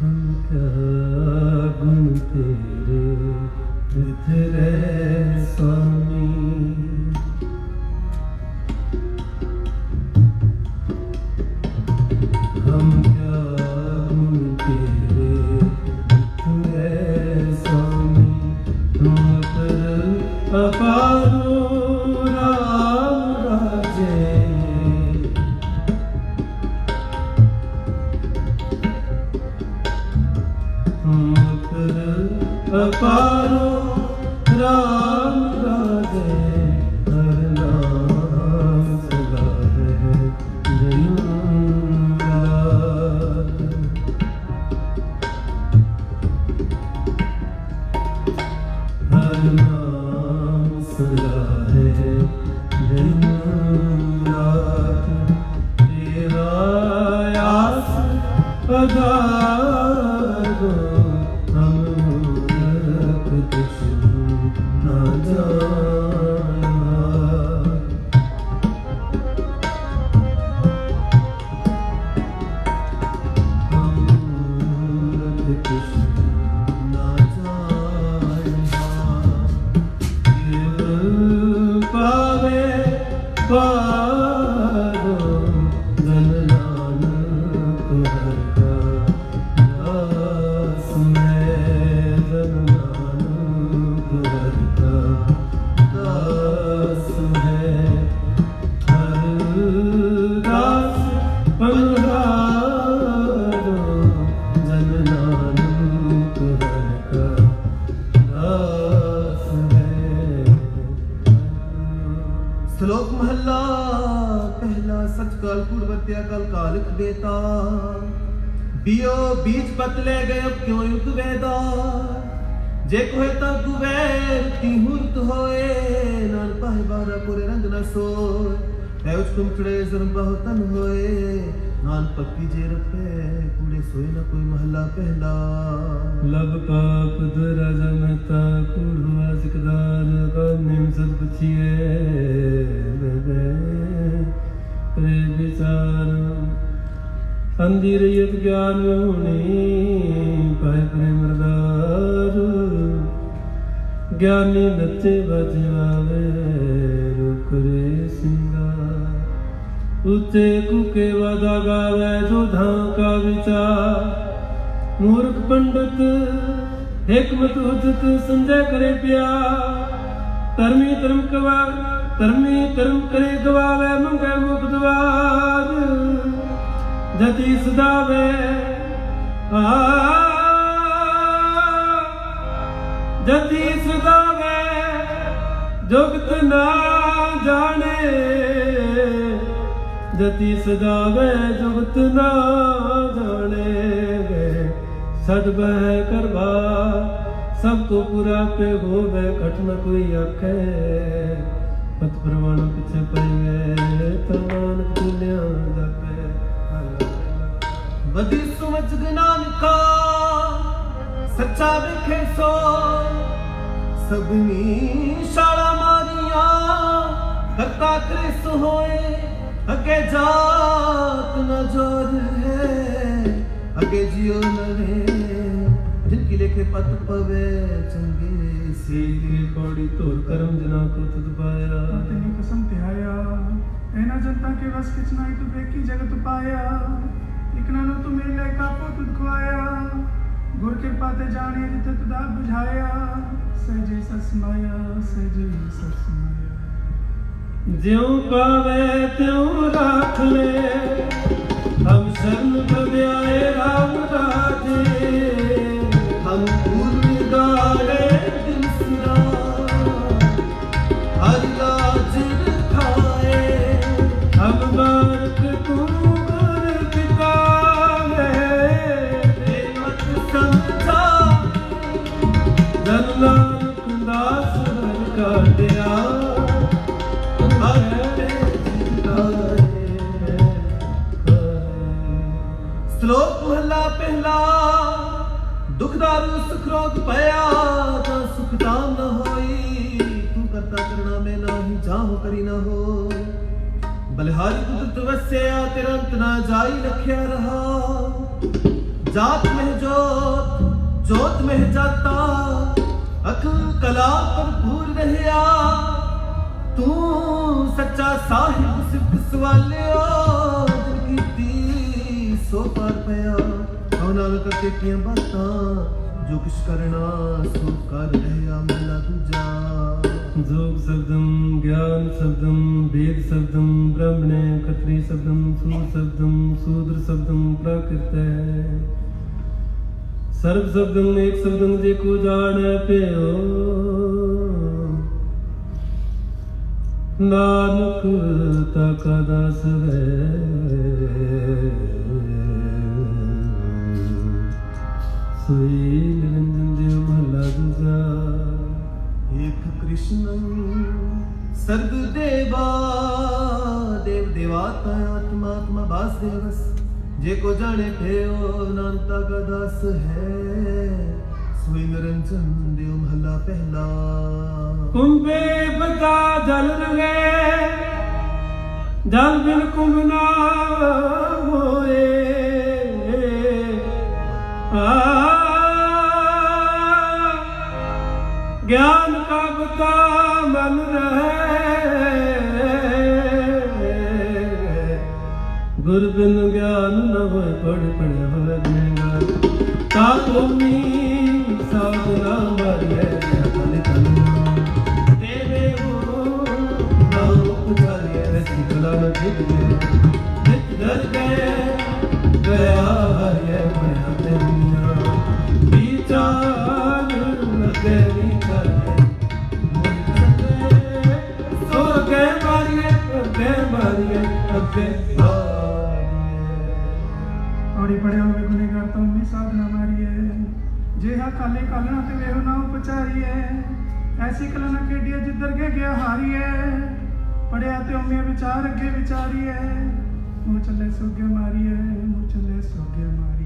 हम क्या गुण तेरे बिखरे स्वामी हम क्या गुण तेरे बिखरे स्वामी तुम पर अपारो राम राजे अपारो राम राजे हर नाम सदा है जयराज हर नाम सदा है जयराज तेरा आधार दो, हम मूर्ख कुछ ना जाना। हम मूर्ख कुछ ना जाना। गिर पावे पारो जन नानक हर का दास है, जन नानक हर का दास है। हर दास पधारो, जन नानक हर का दास है। श्लोक महला पहला। सच काल पूर्वत्या काल कालिक बेता, बियो बीज पतले गए अब क्यों युग वेदा। जे कोहे तब कुबेर तिहुर्त होए, नान पाहे बारा पुरे रंग न सोए। है उच कुमचड़े जन्म बहुतन होए, नान पक्की जे रखे कूड़े सोए न कोई महला पहला। लब पाप राजा मेहता कूड़ हुआ सिकदार का निम सद पुछिए रे विचार। अंधी रैयत ज्ञान होनी पाए प्रेम रदार। ज्ञानी नचे बजवावे रुक रे सिंगार। ऊंचे कुके वादा गावे जो धाम का विचार। मूर्ख पंडित हिकमत उचित संजय करे प्यार। धर्मी धर्म कवा धर्मी धर्म करे गवावे मंगे मुख द्वार। जति सदावे जति सदावे जुगत ना जाने। जति सदावे जुगत ना जाने। सद बह करवा सबको पूरा पे हो वह घट न कोई आखे। पत प्रमाण पिछे पड़े तो नानक तुल्या जापे। बदी सुमझ ज्ञान का सच्चा विखे सो। सबनी शाला मारिया करता क्रिस होए। अगे जात न जोर है, अगे जियो नवे। जिनकी लेखे पत पवे चंगे से। पौड़ी तोर करम जना को तुद पाया। तेनी कसम ध्याया, ऐना जनता के बस किच नाई तू बेकी जगत पाया। इकना नो तू मेले कापो तुद खुआया। गुर कृपा ते जाने जिते तुदा बुझाया। सहजे ससमाया, सहजे ससमाया। ज्यों पावे त्यों राख ले, हम शरण भव्याए राम राजे। हम पूर्व गाड़े दिन सुना, हर लाज खाए। हम बारक तू गुर पिता है। मत समझा धन नानक दास हर का दिया। श्लोक महला पहला। दुखदारू सुख रोग पया, जा सुख दाम न होई। तू करता करना में नाही, जाहो करी न हो। बलिहारी कुदरत वस्या, तेरा अंत ना जाई रखिया रहा। जात में जोत, जोत में जाता। अकल कला भरपूर रहया। तू सच्चा साहिब सिद्ध सवालिया। जिनकी सो पार पया। नाल करके किया बातां, जो कुछ करना सो कर रहया मेला दूजा। जोग शब्दम ज्ञान शब्दम वेद शब्दम ब्राह्मणे क्षत्रिय शब्दम सूर शब्दम शूद्र शब्दम प्राकृत। सर्व शब्दम एक शब्दम जेको जाने पे हो। नानक ताका दास है। सोई निरंजन देव महला दूजा। एक कृष्ण सर्वदेवा देव देवात्मा आत्मा आत्मा वासुदेवस। ਜੇ ਕੋ ਜਾਣੇ ਫੇਓ ਨਾਨਕਾ ਕਾ ਦਾਸ ਹੈ ਸੋਈ ਨਿਰੰਜਨ ਦਿਓ ਮਹਲਾ ਪਹਿਲਾ ਕੁੰਭੇ ਬਤਾ ਜਲ ਰਵੇ ਜਲ ਬਿਨ ਕੁੰਭ ਨਾ ਹੋਏ ਗਿਆਨ ਕਾ ਬਤਾ ਮਨ ਰਹੇ ਗੁਰ ਬਿਨ ਗਿਆਨ ਨ ਹੋਏ ਪੜਿਆ ਹੋਏ ਗੁਨੇਗਾਰ ਤਾ ਤੁਮੀ ਸਾਧਨਾ ਮਾਰੀਐ ਅਕਲ ਤਨ ਤੇਰੇ ਹੋ ਨਾਮ ਉਚਾਰੀਐ ਰਸੀ ਕਲਾ ਨ ਜਿਤਿ ਨਿਤ ਦਰ ਗਏ ਗਿਆ ਹਰਿਐ ਬਣਿਆ ਤੇ ਦੁਨੀਆ ਵਿਚਾਰ ਲਗੇ ਨੀ ਕਰੇ ਸੋ ਅੱਗੇ ਮਾਰੀਐ ਅੱਗੇ ਔੜੀ ਪੜਿਆ ਹੋਵੇ ਗੁਨੇਗਾਰ ਤਾਂ ਉਮੀ ਸਾਧਨਾ ਮਾਰੀਏ ਜਿਹਾ ਕਾਲੇ ਕਾਲਣਾ ਤੇ ਵੇਹੋ ਨਾ ਉਪਚਾਰੀਏ ਐਸੀ ਕਲਾ ਨਾ ਖੇਡੀਏ ਜਿੱਧਰ ਕੇ ਗਿਆ ਹਾਰੀਏ ਪੜਿਆ ਤੇ ਉਮੀ ਵਿਚਾਰ ਅੱਗੇ ਵਿਚਾਰੀਏ ਮੂੰਹ ਚੱਲੇ ਸੋਗੇ ਮਾਰੀਏ ਮੂੰਹ ਚੱਲੇ ਸੋਗੇ ਮਾਰੀਏ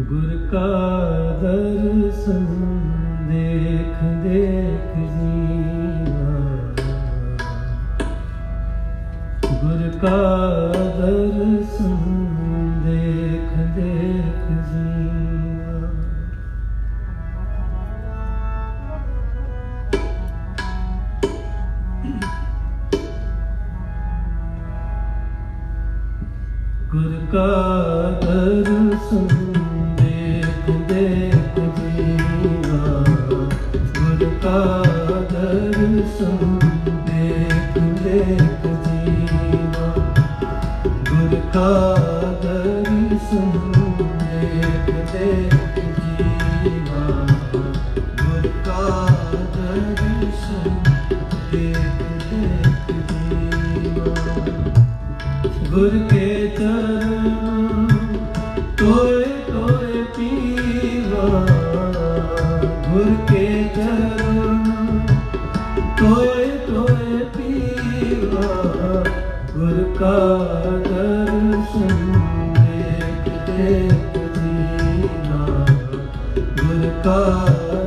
ਗੁਰ ਕਾ ਦਰਸ਼ਨ ਦੇਖ ਦੇਖ ਜੀਵਾ ਗੁਰ ਕਾ ਦਰਸ਼ਨ ਦੇਖ ਦੇਖ ਜੀਵਾ ਗੁਰ ਕਾ ਦਰਸ਼ਨ ਦੇਖ ਜੀਵਾ ਗੁਰ ਕਾ ਦਰਸ਼ਨ ਦੇਖ ਦੇਖ ਜੀਵਾ ਗੁਰ ਕਾ ਦਰਸ਼ਨ ਦੇਖ ਦੇਖ ਜੀਵਾ ਗੁਰ ਕਾ ਦਰਸ਼ਨ ਦੇਖ ਦੇਖ ਜੀਵਾ ਗੁਰ ਕੇ ਚਰਨ ਤੋਏ ਤੋਏ ਪੀਵਾ ਗੁਰ ਕੇ ਚਰਨ ਤੋਏ ਤੋਏ ਪੀਵਾ ਗੁਰ ਕਾ ਦਰਸ਼ਨ ਦੇਖ ਦੇਖ ਜੀਵਾ ਗੁਰ ਕਾ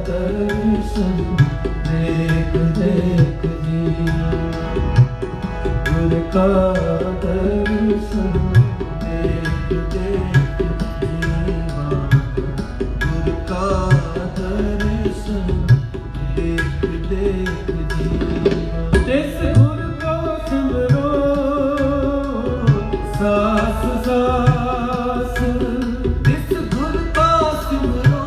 ਦਰਸ਼ਨ ਦੇਖ ਦੇਖ ਜੀਵਾ ਗੁਰ ਕਾ ਦਰਸ਼ਨ ਦੇਖ ਦੇਖ ਜੀਵਾ ਗੁਰ ਕਾ ਦਰਸ਼ਨ ਦੇਖ ਦੇਖ ਜੀਵਾ ਤਿਸ ਗੁਰ ਕੋ ਸਿਮਰੋ ਸਾਸ ਸਾਸ ਤਿਸ ਗੁਰ ਕੋ ਸਿਮਰੋ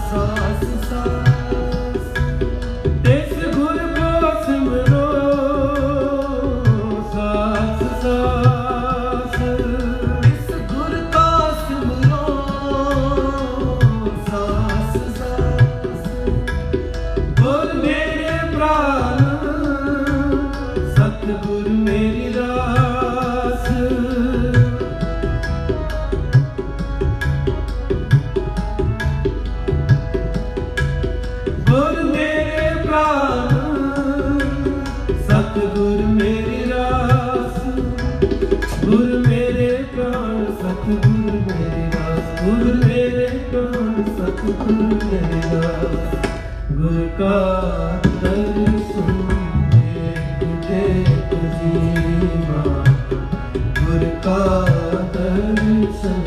ਸਾਸ ਸਾਸ ਤਿਸ ਗੁਰ ਕੋ ਸਿਮਰੋ ਸਾਸ ਸਾਸ ਤਿਸ ਗੁਰ ਕੋ ਸਿਮਰੋ ਸਾਸ ਸਾਸ ਗੁਰ ਮੇਰੇ ਪ੍ਰਾਨ ਸਤਿਗੁਰ ਮੇਰੀ ਰਾਸ ਗੁਰ ਮੇਰੇ ਪ੍ਰਾਨ ਸਤਿਗੁਰ ਮੇਰੀ ਰਾਸ ਗੁਰ ਮੇਰੇ ਪ੍ਰਾਨ ਸਤਿਗੁਰ ਮੇਰੀ ਰਾਸ ਗੁਰ ਮੇਰੇ ਪ੍ਰਾਨ ਸਤਿਗੁਰ ਮੇਰੀ ਰਾਸ ਗੁਰ ਕਾ ਦਰਸ਼ਨ ਦੇਖ ਦੇਖ ਜੀਵਾ ਗੁਰ ਕਾ ਦਰਸ਼ਨ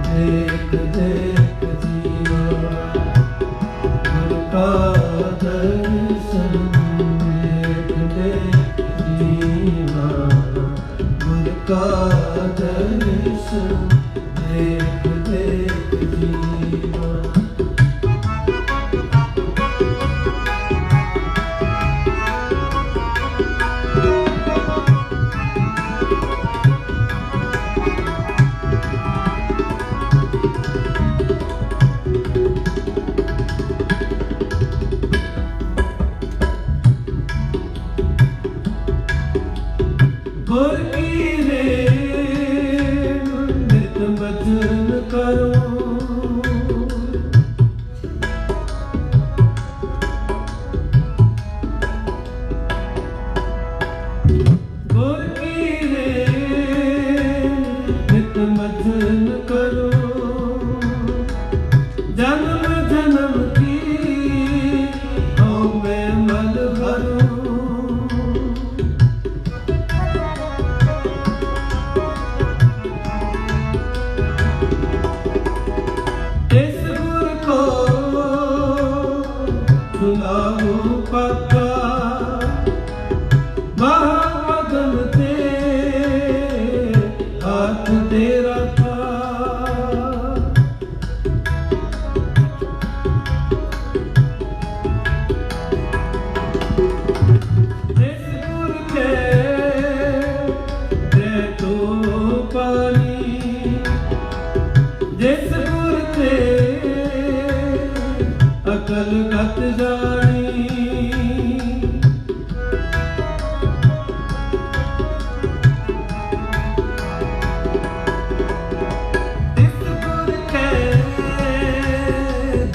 ਦੇਖ ਦੇਖ ਜੀਵਾ ਗੁਰ ਕਾ ਦਰਸ਼ਨ ਦੇਖ ਦੇਖ ਜੀਵਾ ਗੁਰ ਕਾ ਦਰਸ਼ਨ ਦੇਖ ਦੇਖ ਜੀਵਾ जन्म जन्म की हूँ मैं मल भरूं। इस गुर को सुनाऊं पक्का महामगन ते हाथ दे रखा। इस गुर के दे तो पानी जिस गुर ते अकल घट जानी। इस गुर के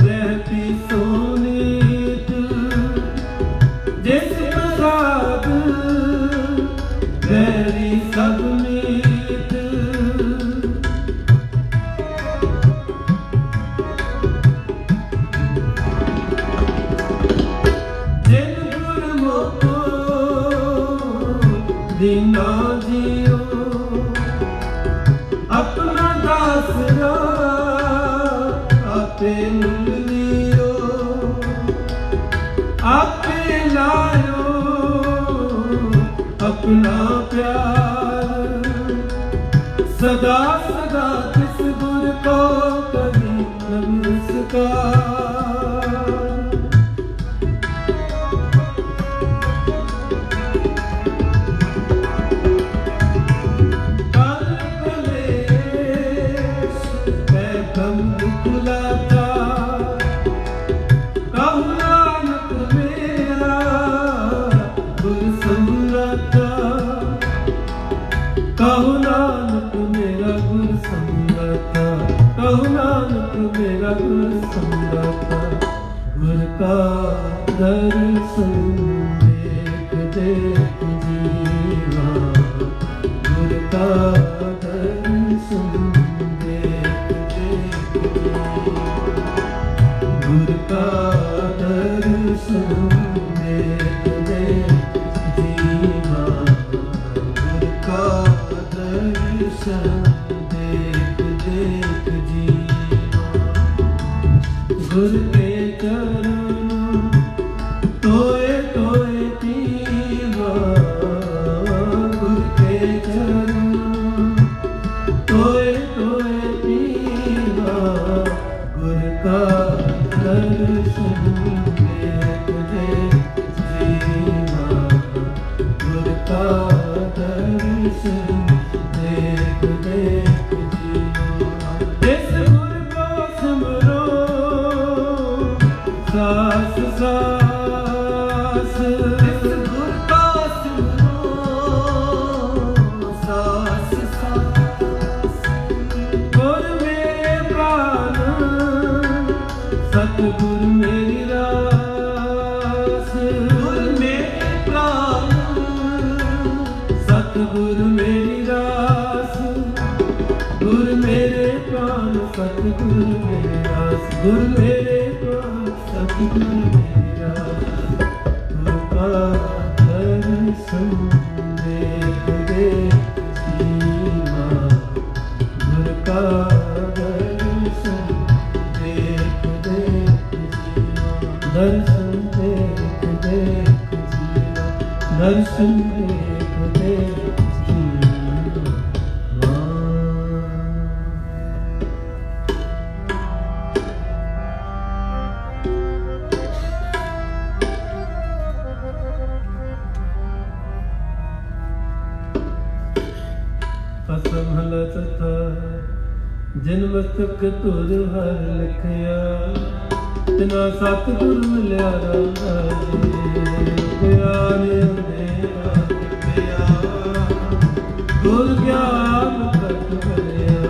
रहती सोनीत जिस प्रसाद वैरी सब मीत। जिन गुरमुखो दीना जियो अपना दासरा आपे मिल लियो। आपे लायो अपना प्यार सदा सदा किस गुर को कभी न मुस्कान। कहो नानक मेरा गुर संगता, कहो नानक मेरा गुर संगता। गुर का दर्शन देख देख जीवा, गुर का दर्शन देख देख जीवा, गुर का दर्शन देख देख जीवा, गुर का दर्शन देख देख जीवा। गुर के चरण तोए तोए पीवा, गुर के चरण तोए तोए पीवा, गुर का दर्शन देख देख जीवा, गुर का दर्शन देख देख जीवा। इस गुर को सिमरो सास सास, इस गुर को सिमरो सास सास। गुर मेरे प्राण सतगुर मेरी रास, गुर मेरे प्राण सतगुर मेरी रास, गुर मेरे प्राण सतगुर मेरी रास, गुर मेरे प्राण सतगुर मेरी रास। गुर का दर्शन देख देख जीवा, गुर का दर्शन देख देख जीवा, दर्शन देख देख जीवा, दर्शन देख देख जीवा। असमहल तथा जिन मस्तक तुर हर लिखिया, तिना सतगुर मिलिया राम ज्ञान अंधेरा दिखिया। गुर ज्ञान कट भरिया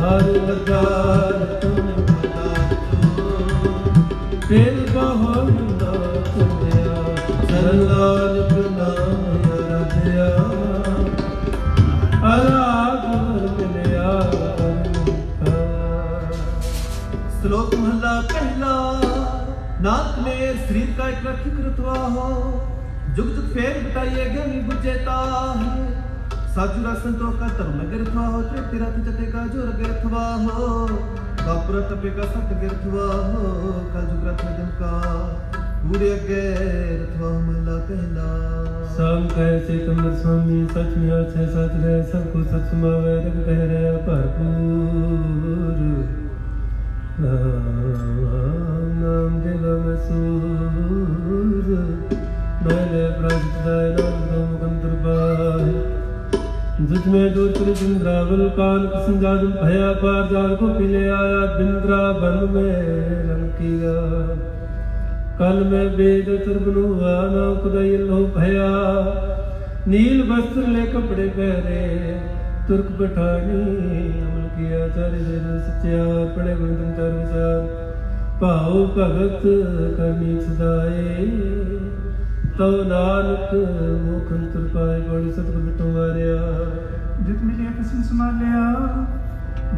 हर अवतार तुम बतातो, फिर बहुत ना चलिया शरण नानक नाम रधिया। श्लोक महला पहला। नाथ ने शरीर का एक रखिक रतवा हो जुग जुग फेर बटाइए ज्ञानी बुझेता है साजू संतों का धर्म गिरथवा हो त्रेती रथ जटे का जोर गिरथवा हो कापुर तपे का सट गिरथवा हो कलजुग रथ जन का पूरे गिरथवा महला पहला साम कहे से तुम स्वामी सच में अच्छे सच रहे सबको सच मावे रख कह रहे भरपूर नाम देवा में सूर नैले प्राजदाय नाम दम कंतर पाए जिसमें दूर कर बिंद्रावल काल संजान भया पार जाल को पिले आया बिंद्रा बन में लंकिया कल में वेद तुर्बनु आना खुदाई लो भया नील वस्त्र ले कपड़े पहरे तुर्क पठानी अमल किया चारे वेद सत्यार पढ़े गुण चार विचार भाव भगत करनी सदाए तो नानक मुखंतर पाए बड़ी सतगुर बिटो मारिया जित मिलिया किसन संभालिया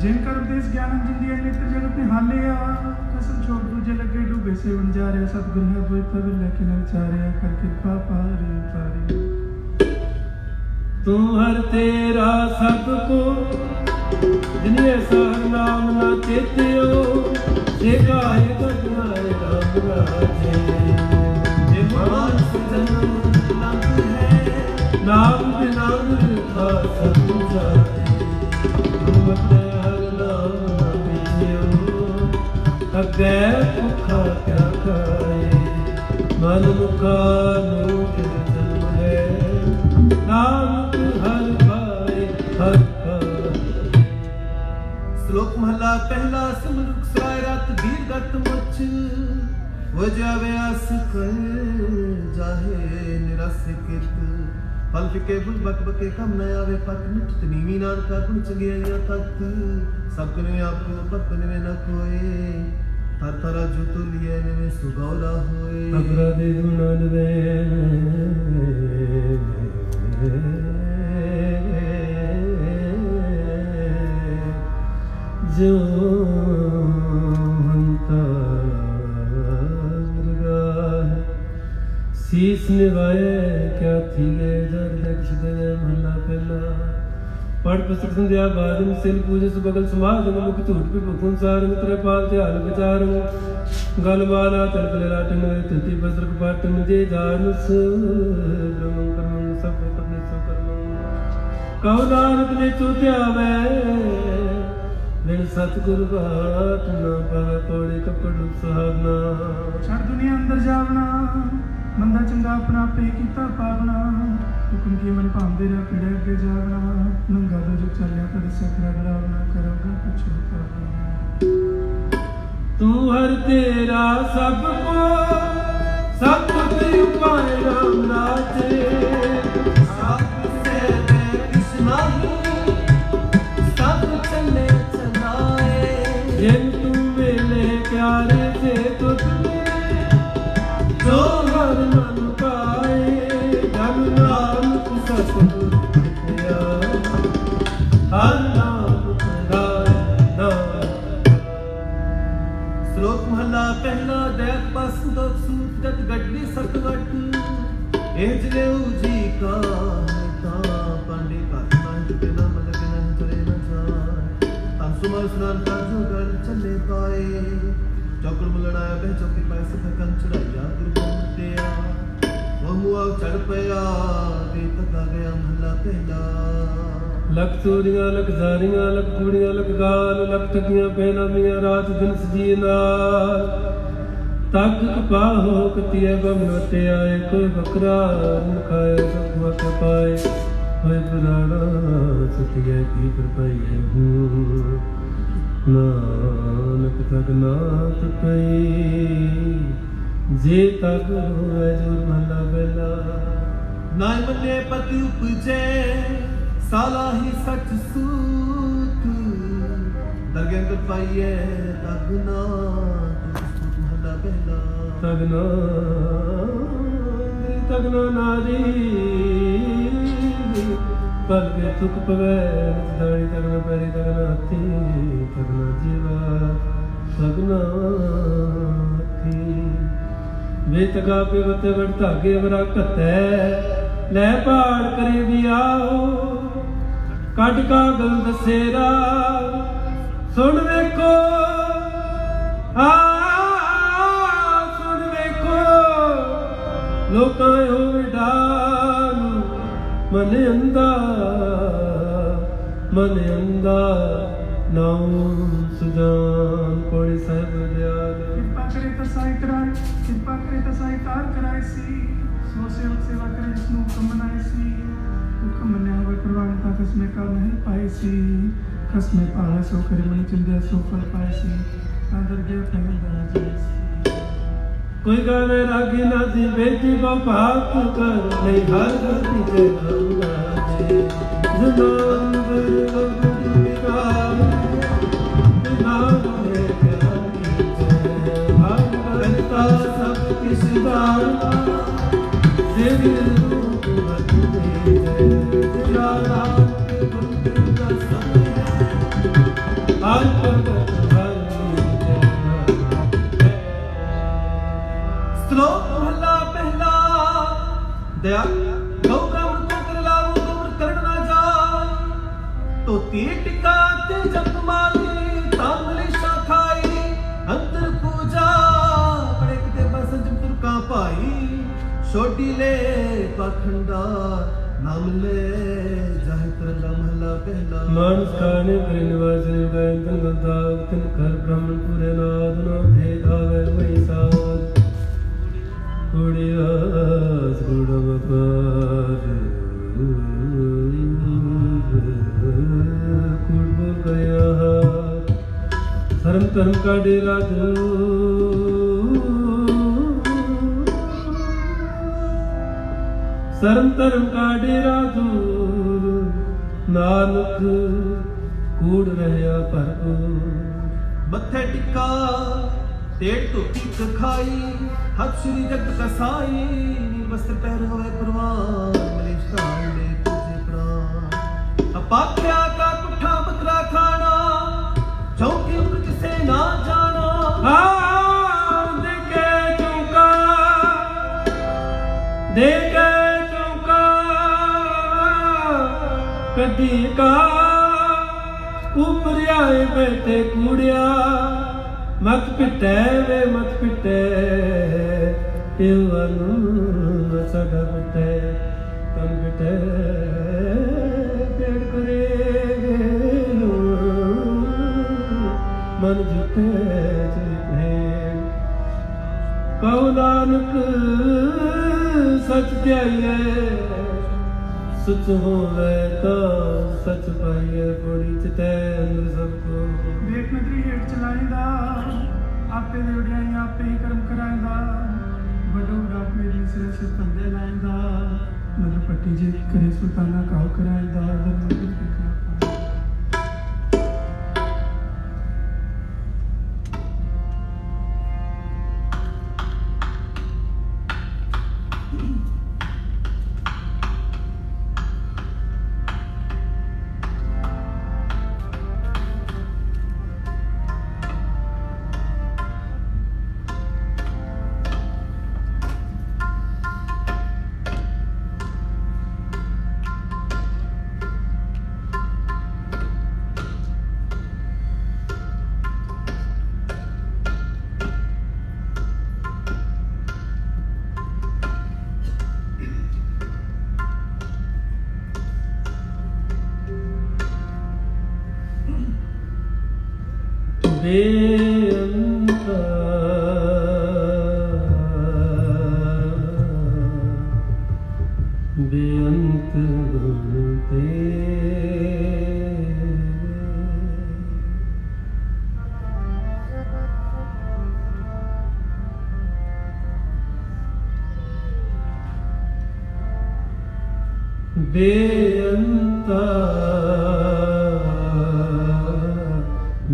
जिनकर उपदेश ज्ञान जिंदिया नेत्र जगत ने हालिया कसम छोड़ दूजे लगे डूबे से बन जा रहे सतगुर है वो तब लेकिन विचारे कर कृपा पारे पारे तू हर तेरा सबको जिन्हें सार नाम ना चेतियो जे गाए गजनाए राम राजे मान जन्म नाम है नाम बिना था सब जाए गुरमत हर नाम बिजियो अगे भूखा क्या खाए मन मुखा नूत जन्म है नाम हर खाए हर खाए श्लोक महला पहला सिमरुख सराय रात दीर्घत मुछ वो जावे आस कर जाहे निराश कित फल फिके बुल बक बके कम न आवे पत नित नीवी नान का गुण चंगे या तक सब कने आप बक ने न कोए हर तरह जो तो लिए ने सुगौरा होए अपराधी गुण वे जो शीस निभाए क्या थी गए जर दक्ष दे महला पहला पढ़ पुस्तक संध्या बादन सिल पूजे सुबगल समाज मुख झूठ पे भुकुन सार मित्र पाल ध्यान विचार गल माला तलकले राटन तृति वस्त्र पाटन जे जानस ब्रह्म कर्म सब करने सो कर्म कहो नानक ने चूत्या वे बिन सतगुरु बात न पावे पौड़े कपड़ सुहावना छड़ दुनिया अंदर जावना मंदा चंगा अपना आपे कीता पावना हुक्म की मन भांदे रह पिड़े अगे जावना नंगा दो जुग चलिया पर सकरा डरावना करोगा कुछ पावना तू हर तेरा सबको सब कुछ उपाय राम राजे सब से कृष्णा सब चले चलाए जिन तू मेले प्यारे से तुझ जो हर मन पाए धन नाम सतगुर दिया हर नाम राय नाम श्लोक महला पहला दैत पास दोख सूत जत गड्डी सतवट एजले जी का ता पांडे का नाम के नाम लगे न चले न जाए हम सुमर स्नान का जो गल चले पाए चौकर मुलड़ाया बह चौकी पैसे थकन चढ़ाया गुरु मुटिया वो मुआ चढ़ पया दे तक आ गया महला पहला लख चोरियां लख जारियां लख कूड़ियां लख गाल लख ठगियां बेनामियां रात दिन सजी नाल तक कपा हो कतिया बमन वटे आए कोई बकरा न खाए सब मत पाए होए पुराना सतिया की कृपाई हूँ नानक तक नाथ पई जे तक होए जोर महला बेला नाय मने पति उपजे साला ही सच सूत दरगे अंदर पाइए तगना महला पहला तगना नारी पल के तुक पवे दाड़ी तगना पैरी तगना हथी तगना जीवा तगना हथी ਤਗਾ ਪਿਵਤੇ ਵੜ ਧਾਗੇ ਵਰਾ ਘਤੈ ਲੈ ਪਾੜ ਕਰੇ ਵੀ ਆਓ ਕੱਢ ਕਾਗਲ ਦਸੇਰਾ ਸੁਣ ਵੇਖੋ ਸੁਣ ਵੇਖੋ ਲੋਕਾਂ ਹੋਵੇ ਡਾਨ ਮਨ ਅੰਦਾ ਨਾਮ ਸੁਜਾਨ ਕੋੜੀ ਸਾਹਿਬ ਦਿਆਲ ਕਿਰਪਾ ਕਰੇ ਤਾਂ ਸਾਈ ਕਰਾਏ ਕਿਰਪਾ ਕਰੇ ਤਾਂ ਸਾਈ ਕਾਰ ਕਰਾਏ ਸੀ ਸੋ ਸੇਵਕ ਸੇਵਾ ਕਰੇ ਜਿਸ ਨੂੰ ਹੁਕਮ ਮਨਾਏ ਸੀ ਹੁਕਮ ਮੰਨਿਆ ਹੋਵੇ ਪ੍ਰਵਾਨ ਤਾਂ ਕਸਮੇ ਕਾ ਨਹੀਂ ਪਾਏ ਸੀ ਕਸਮੇ ਪਾਇਆ ਸੋ ਕਰੇ ਮਨ ਚਿੰਦਿਆ ਸੋ ਫਲ ਪਾਏ ਸੀ ਅੰਦਰ ਗਿਆ ਫੈਂਦਾ ਜਾਏ ਸੀ ਕੋਈ ਗਾਵੇ ਰਾਗੀ ਨਾ ਦੀ ਬੇਟੀ ਕੋ ਭਾਤ ਕਰ ਨਹੀਂ ਹਰ ਗਤੀ ਤੇ ਨਾਮ ਜਨਾਨ ਬਰਗਦੀ ਵਿਕਾਰ ਨਾਮ ਦੇ ਪਿਆਰੀ ਭਗਵੰਤਾ ਸਭ ਕਿਸ ਦਾਨ ਦੇਵੀ ਰੂਪ ਵਰਤੇ ਤੇਰਾ ਨਾਮ ਗੁਰੂ ਦਾ ਸਤਿ ਹਰ ਭਗਤ श्लोक महला पहला दया गौ ब्राह्मण को कर लाओ गौर करण ना जाए तो तीर टिका ते जप माली तांबली शाखाई अंतर पूजा बड़े किते बस जब तुरका भाई छोटी ले पाखंडा नाम ले जाहि तरला महला पहला मानस खाने पर निवास गए तन गदाव तन घर ब्राह्मण पूरे नाद न भेद आवे वही साध कुड़ियास गुड़वकार कुड़ गया धर्म धर्म का डेरा जो शर्म धर्म का डेरा दूर नानक कूड़ रहया भरपूर मत्थे टिक्का तेड़ धोती कखाई हथ श्री जगत कसाई वस्त्र पहन होए प्रवान मलेश धान ले तुझे प्राण अपाख्या का कुठा बकरा खाना चौकी उम्र जिसे ना जाना देखे चौका कदी का ऊपर आए बैठे कूड़िया मत पिटे वे मत पिटे इवनु सदा पिटे तन पिटे पेड़ करे मन जुटे चले कहो नानक सच ध्याइए सच होवे तो सच पाइए बड़ी चिते अंदर सबको ਵੇਖ ਨਦਰੀ ਹੇਠ ਚਲਾਇਂਦਾ ਆਪੇ ਦੇ ਉਡਿਆਈ ਆਪੇ ਹੀ ਕਰਮ ਕਰਾਇਂਦਾ ਵੱਡੋ ਰਾਤ ਮੇਰੀ ਸਿਰ ਸਿਰ ਧੰਦੇ ਲਾਇਂਦਾ ਮਨ ਪੱਟੀ ਜੇ ਕਰੇ ਸੁਲਤਾਨਾ ਕਾਉ ਕਰਾਇਂਦਾ ਦਰਮਨ बेअंत बेअंत गुण तेरे बेअंत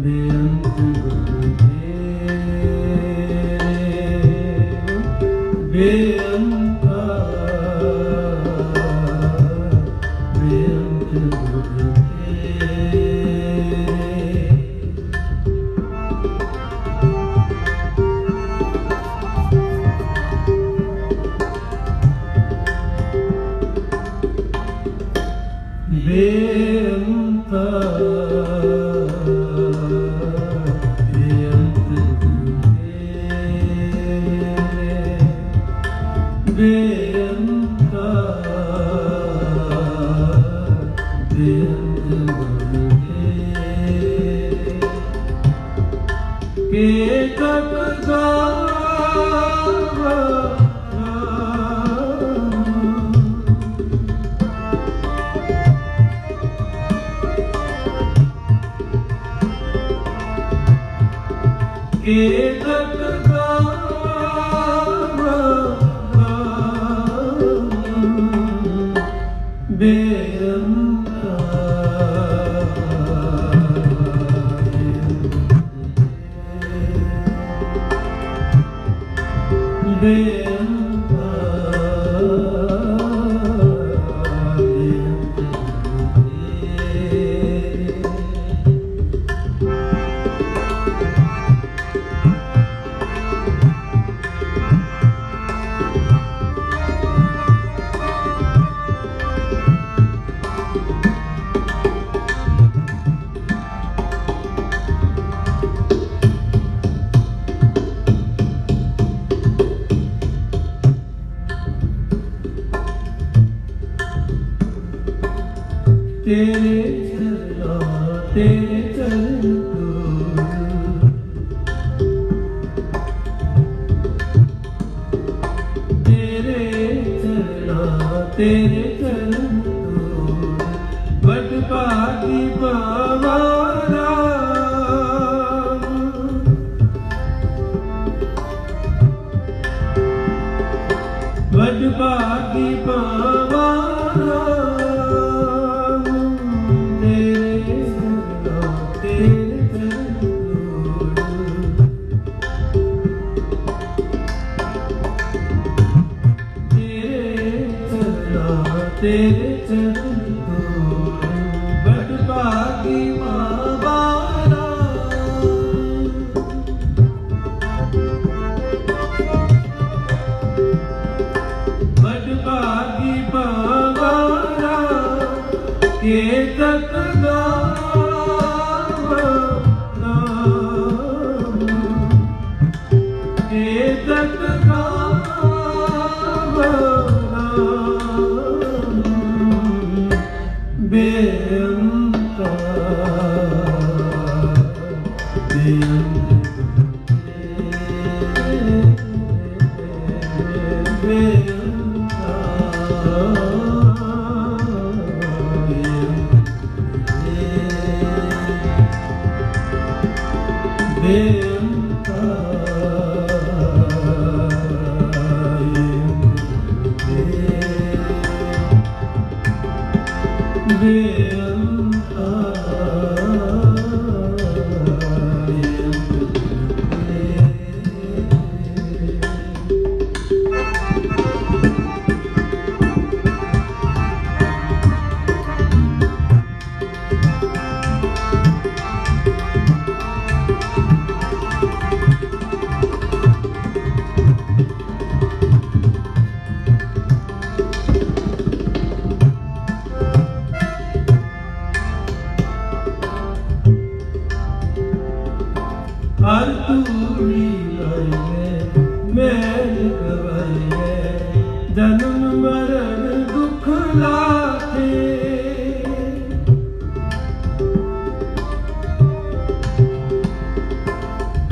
बेअंत गुण तेरे बेअंत बेअंत गुण तेरे बेअंता बेअंत बेअंता के तक गावा के तक गावा बेअंता बेअंता तेरे चरण तेरे चरण बट भागी पावारा बट भागी पावारा तेरे चरण बट भागी मावारा बट भागी पावारा के तक गावा के तक गावा बेअंता हर तूड़ी आए मैल गवाए जन्म मरण दुख लाते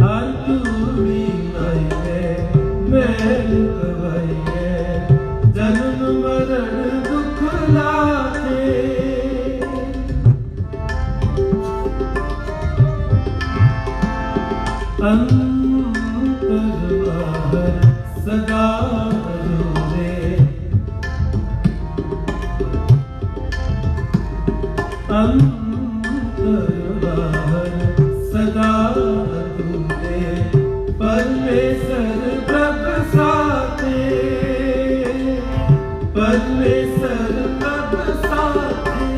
हर तूड़ी आए मैल गवाए जन्म मरण दुख लाते अंतर बाहर सदा रोवे अंतर बाहर सदा रोवे परमेश्वर प्रभ साथे परमेश्वर प्रभ साथे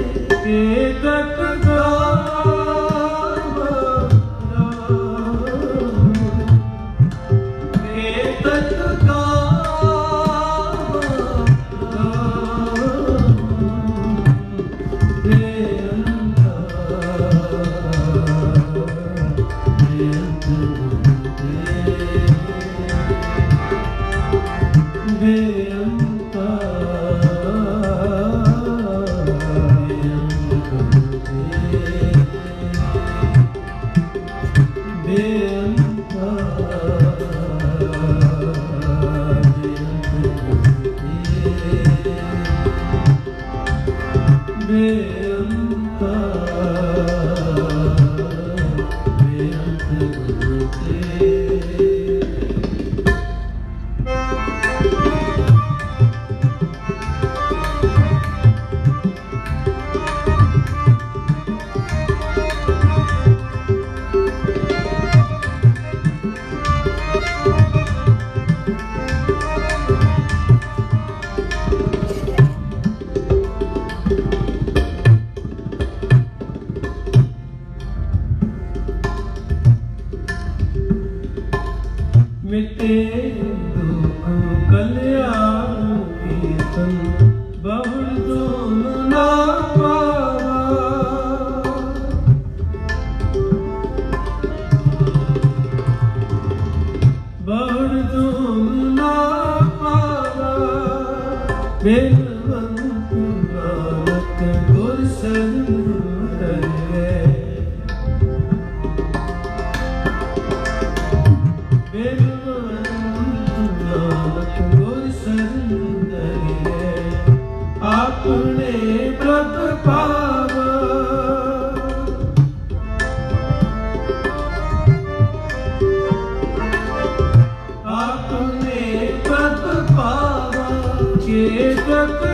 के तक के तक ਦੁਖ ਕਲਿਆਣ ਕੀਰਤਨ ਬਹੁੜ ਜੋਨ ਨਾ ਪਾਵਾ ਬਹੁੜ ਜੋਨ ਨਾ ਪਾਵਾ ਬੇਨਵੰਤ ਨਾਨਕ ਗੁਰ ਸ਼ਰਨ ਧਰਿਐ ਬੇਨਵੰਤ ਨਾਨਕ ਗੁਰ ਸ਼ਰਨ ਧਰਿਐ ਆਪਣੇ ਪ੍ਰਭ ਪਾਵਾ ਆਪਣੇ ਪ੍ਰਭ ਪਾਵਾ ਚੇਤਕ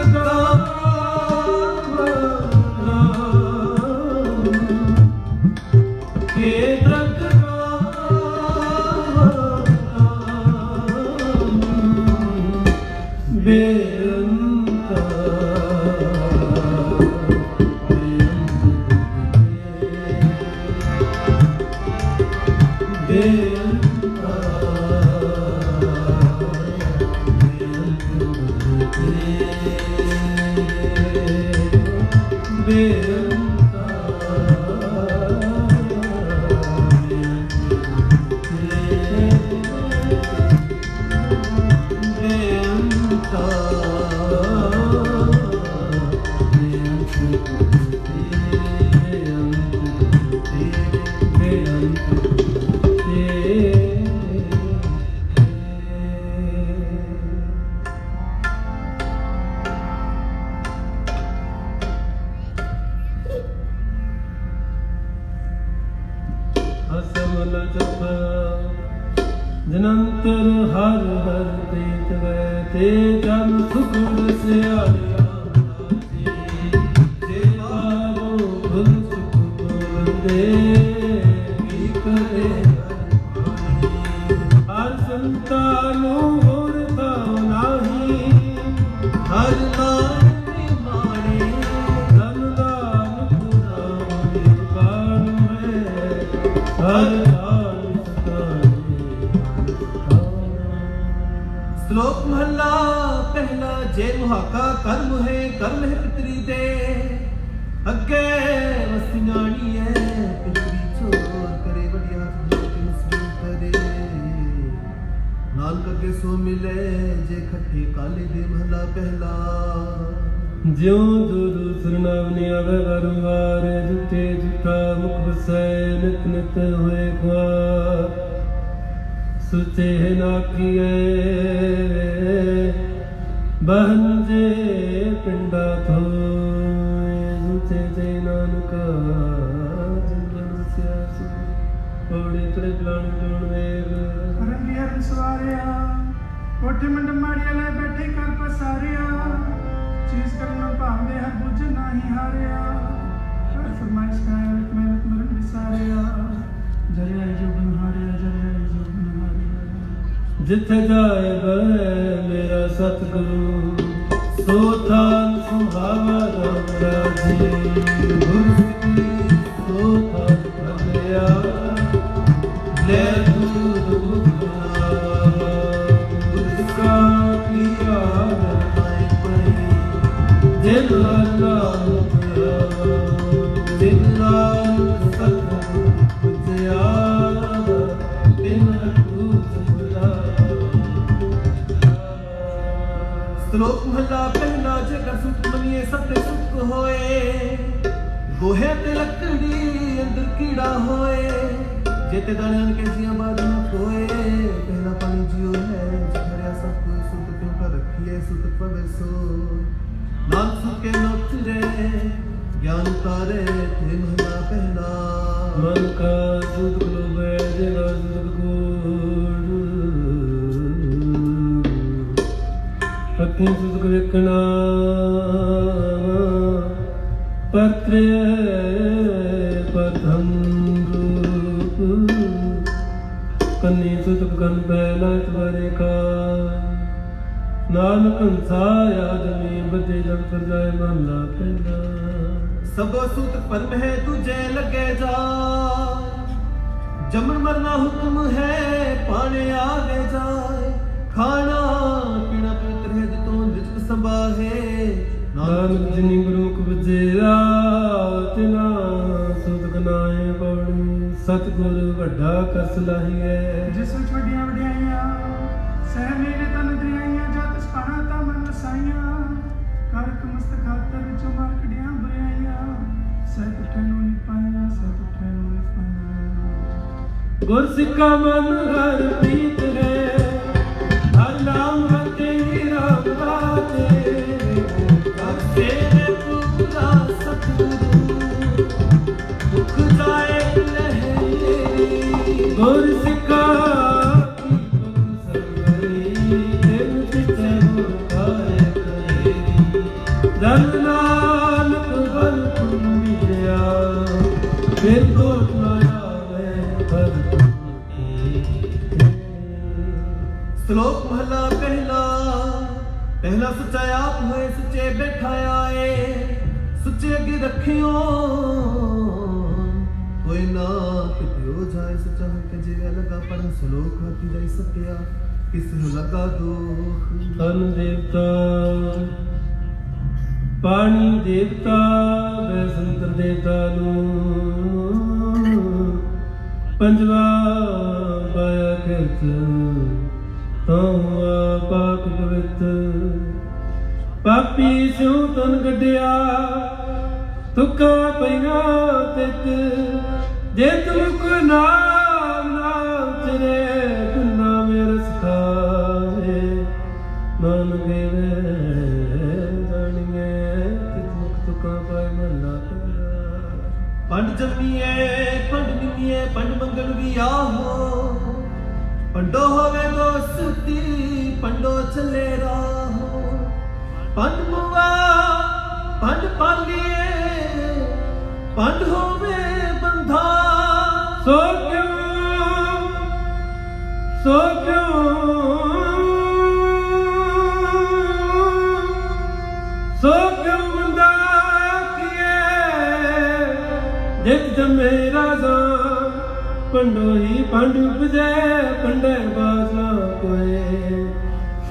ਜਨੰਤਰ ਹਰ ਹਰ ਪ੍ਰੀਤ ਵੈ ਤੇ ਜਨ ਸੁਖੁਰ ਸਿਆਲਿਆ ਜੇ ਪਾਵੋ ਭੁਲ ਸੁਖ ਬੋਲਦੇ ਕੀ ਕਰੇ ਹਰ ਸੰਤਾਂ ਨੂੰ ਹੋਰ ਤਾਂ ਨਾਹੀ ਹਰ ਨਾਮ ਮਾਣੇ ਧਨ ਦਾਨ ਪੁਰਾਣੇ ਬਾਣ ਹੈ ਹਰ श्लोक महला पहला जय मुहाका कर्म है पितरी दे अगे वसियाणी है पितरी छोड़ करे बढ़िया करे नानक अगे सो मिले जे खट्टे काले दे महला पहला ਜਿਉ ਦੁਰ ਸਰਨਾਵਨੀ ਆਵੇ ਵਾਰੰਵਾਰ ਜੁਟੇ ਜੁਟਾ ਮੁਖ ਵਸੈ ਨਿਤ ਨਿਤ ਹੋਏ ਖੁਆਰ ਸੁਚੇ ਨਾ ਕੀਏ ਬਹੰਜੇ ਪਿੰਡਾ ਥੋਏ ਸੁਚੇ ਜੇ ਨਾਨਕਾ ਜਿੰਦਨ ਸਿਆਸੂ ਕੋੜੇ ਤੜੇ ਪਲਾਣ ਜੋਣ ਵੇਗ ਰੰਗੀ ਹਰ ਸਵਾਰਿਆ ਕੋਠੇ ਮੰਡ ਮਾੜੀਆਂ ਲੈ ਬੈਠੇ ਕਰ ਪਸਾਰਿਆ ਚੀਜ਼ ਕਰਨ ਭਾਂਦੇ ਹਰ ਬੁੱਝ ਨਹੀਂ ਹਾਰਿਆ ਹਰ ਫਰਮਾਇਸ਼ ਕਾਇ ਮਿਹਨਤ ਮਰਨ ਵਿਸਾਰਿਆ ਜਰਿਆ ਜੋ ਬਨਹਾਰਿਆ ਜਰਿਆ ਜੋ ਬਨਹਾਰਿਆ ਜਿੱਥੇ ਜਾਏ ਬਹਿ ਮੇਰਾ ਸਤਿਗੁਰੂ ਸੋ ਥਾਨ ਸੁਹਾਵਾ ਰਾਮ ਰਾਜੇ ਗੁਰ ਸਿੱਖੀ ਸੋ ਥਾਨ ਭਲਿਆ ਲੈ ਦੂਰ ਦੁਖਨਾ ਗੁਰ ਕਾ ਕੀਆ ਨਾਇ ਪਈ ਜਿਨ ਲਾਲ ਜਿਨ ਲਾਲ ਸਤਿਗੁਰੂ ਪੁਜਿਆ ਬਿਨ श्लोक महला पहला जग सुख मनिए सत्य सुख होए गोहे ते लकड़ी अंदर कीड़ा होए जेते दाणियां के जिया बाद न खोए पहला पानी जियो है झरिया सब सुत क्यों कर रखिए सुत पवे सो नाम सुख के न उतरे ज्ञान तारे थे महला पहला मन का सुख लो बैठे ਪੱਕੀ ਸੁਖ ਵੇਖਣਾ ਪਤਰੇ ਪਤੰ ਰੂਪ ਕੰਨੀ ਸੁਖ ਕੰਨ ਪਹਿਲਾ ਤਵਰੇ ਕਾ ਨਾਨਕ ਹੰਸਾਇਆ ਜਮੀ ਬਦੇ ਜਗ ਪਰ ਜਾਏ ਮਹਲਾ ਪਹਿਲਾ सबो सुत परम है तुझे लगे जा जमन मरना हुक्म है पाने आगे जाए ਨਾਨਕ ਜਿਨੀ ਗੁਰੂ ਕਬਜੇਰਾ ਤਿਨਾ ਸੁਧ ਗਨਾਏ ਪੌੜੀ ਸਤਿਗੁਰ ਵੱਡਾ ਕਸ ਲਾਹੀਐ ਜਿਸ ਵਿੱਚ ਵੱਡੀਆਂ ਵਡਿਆਈਆਂ ਸਹਿ ਮੇਰੇ ਤਨ ਦਰਿਆਈਆਂ ਜਦ ਸਪਾਣਾ ਤਾਂ ਮਨ ਵਸਾਈਆਂ ਕਰਕ ਮਸਤ ਖਾਤਰ ਵਿੱਚੋਂ ਮਾਰ ਕਢੀਆਂ ਬੁਰਾਈਆਂ ਸਹਿ ਤੁਠੇ ਨੂੰ ਨਹੀਂ ਪਾਈਆਂ ਸਹਿ ਤੁਠੇ ਨੂੰ ਨਹੀਂ ਪਾਈਆਂ ਗੁਰ ਸਿੱਖਾ ਮਨ ਹਰ ਪ੍ਰੀਤ ਹੈ ਹਰ ਨਾਮ ਰਤੇ ਹੀ ਰਾਮ ਰਾਜੇ ਤੇਰੇ ਪੂਰਾ ਸਤਿਗੁਰੂ ਦੁਖ ਜਾਏ ਲਹਿ ਗੁਰ ਸਿੱਖਾ ਜਨ ਨਾਨਕ ਬਲ ਪੁੰਨਿਆ ਫਿਰ ਦੋਖ ਨਾ ਆਵੇ ਹਰ ਸ਼ਲੋਕ ਮਹਲਾ ਪਹਿਲਾ ਸੁੱਚਾ ਆਪ ਹੋਏ ਸੁੱਚੇ ਬੈਠਾ ਆਏ ਸੁੱਚੇ ਅੱਗੇ ਰੱਖਿਓ ਕੋਈ ਨਾ ਕਿਤਿਓ ਜਾਏ ਸੱਚਾ ਹੋ ਕੇ ਜਿਵੇਂ ਲਗਾ ਪੜਨ ਸ਼ਲੋਕ ਹੱਥੀ ਜਾਈ ਸਕਿਆ ਕਿਸ ਨੂੰ ਲਗਾ ਦੋਖ ਤਨ ਦੇਵਤਾ ਪਾਣੀ ਦੇਵਤਾ ਵੈਸੰਤਰ ਦੇਵਤਾ ਨੂੰ ਪੰਜਵਾ ਪਾਇਆ ਕਿਰਤ ਤਉ ਪਾਕ ਪਵਿੱਤ ਪਾਪੀ ਸਿਉ ਤਨ ਕੱਢਿਆ ਤੁਕਾ ਪਈਆਂ ਤਿਤ ਜੇ ਤੁਮਕ ਨਾਮ ਨਾਮ ਚਰੇ ਗੁਨਾ ਮੇਰ ਸਖਾਏ ਮਨ ਗੇਵੇ ਪੰਡ ਜੰਮੀਏ ਪੰਡ ਨਿਮੀਏ ਪੰਡ ਮੰਗਲ ਵੀ ਆਹੋ ਪੰਡੋ ਹੋਵੇ ਦੋਸਤੀ ਪੰਡੋ ਚੱਲੇ ਰਾਹੋ ਪੰਡ ਮੁਆ ਪੰਡ ਪਾਲੀਏ ਪੰਡ ਹੋਵੇ ਬੰਧਾ ਸੋ ਕਿਉਂ ਬੰਦਾ ਜਿਤ ਜਮੇ ਰਾਜ਼ਾ ਪੰਡੋ ਹੀ ਪੰਡ ਉਪਜੈ ਪੰਡੈ ਬਾਜ਼ਾ ਕੋਏ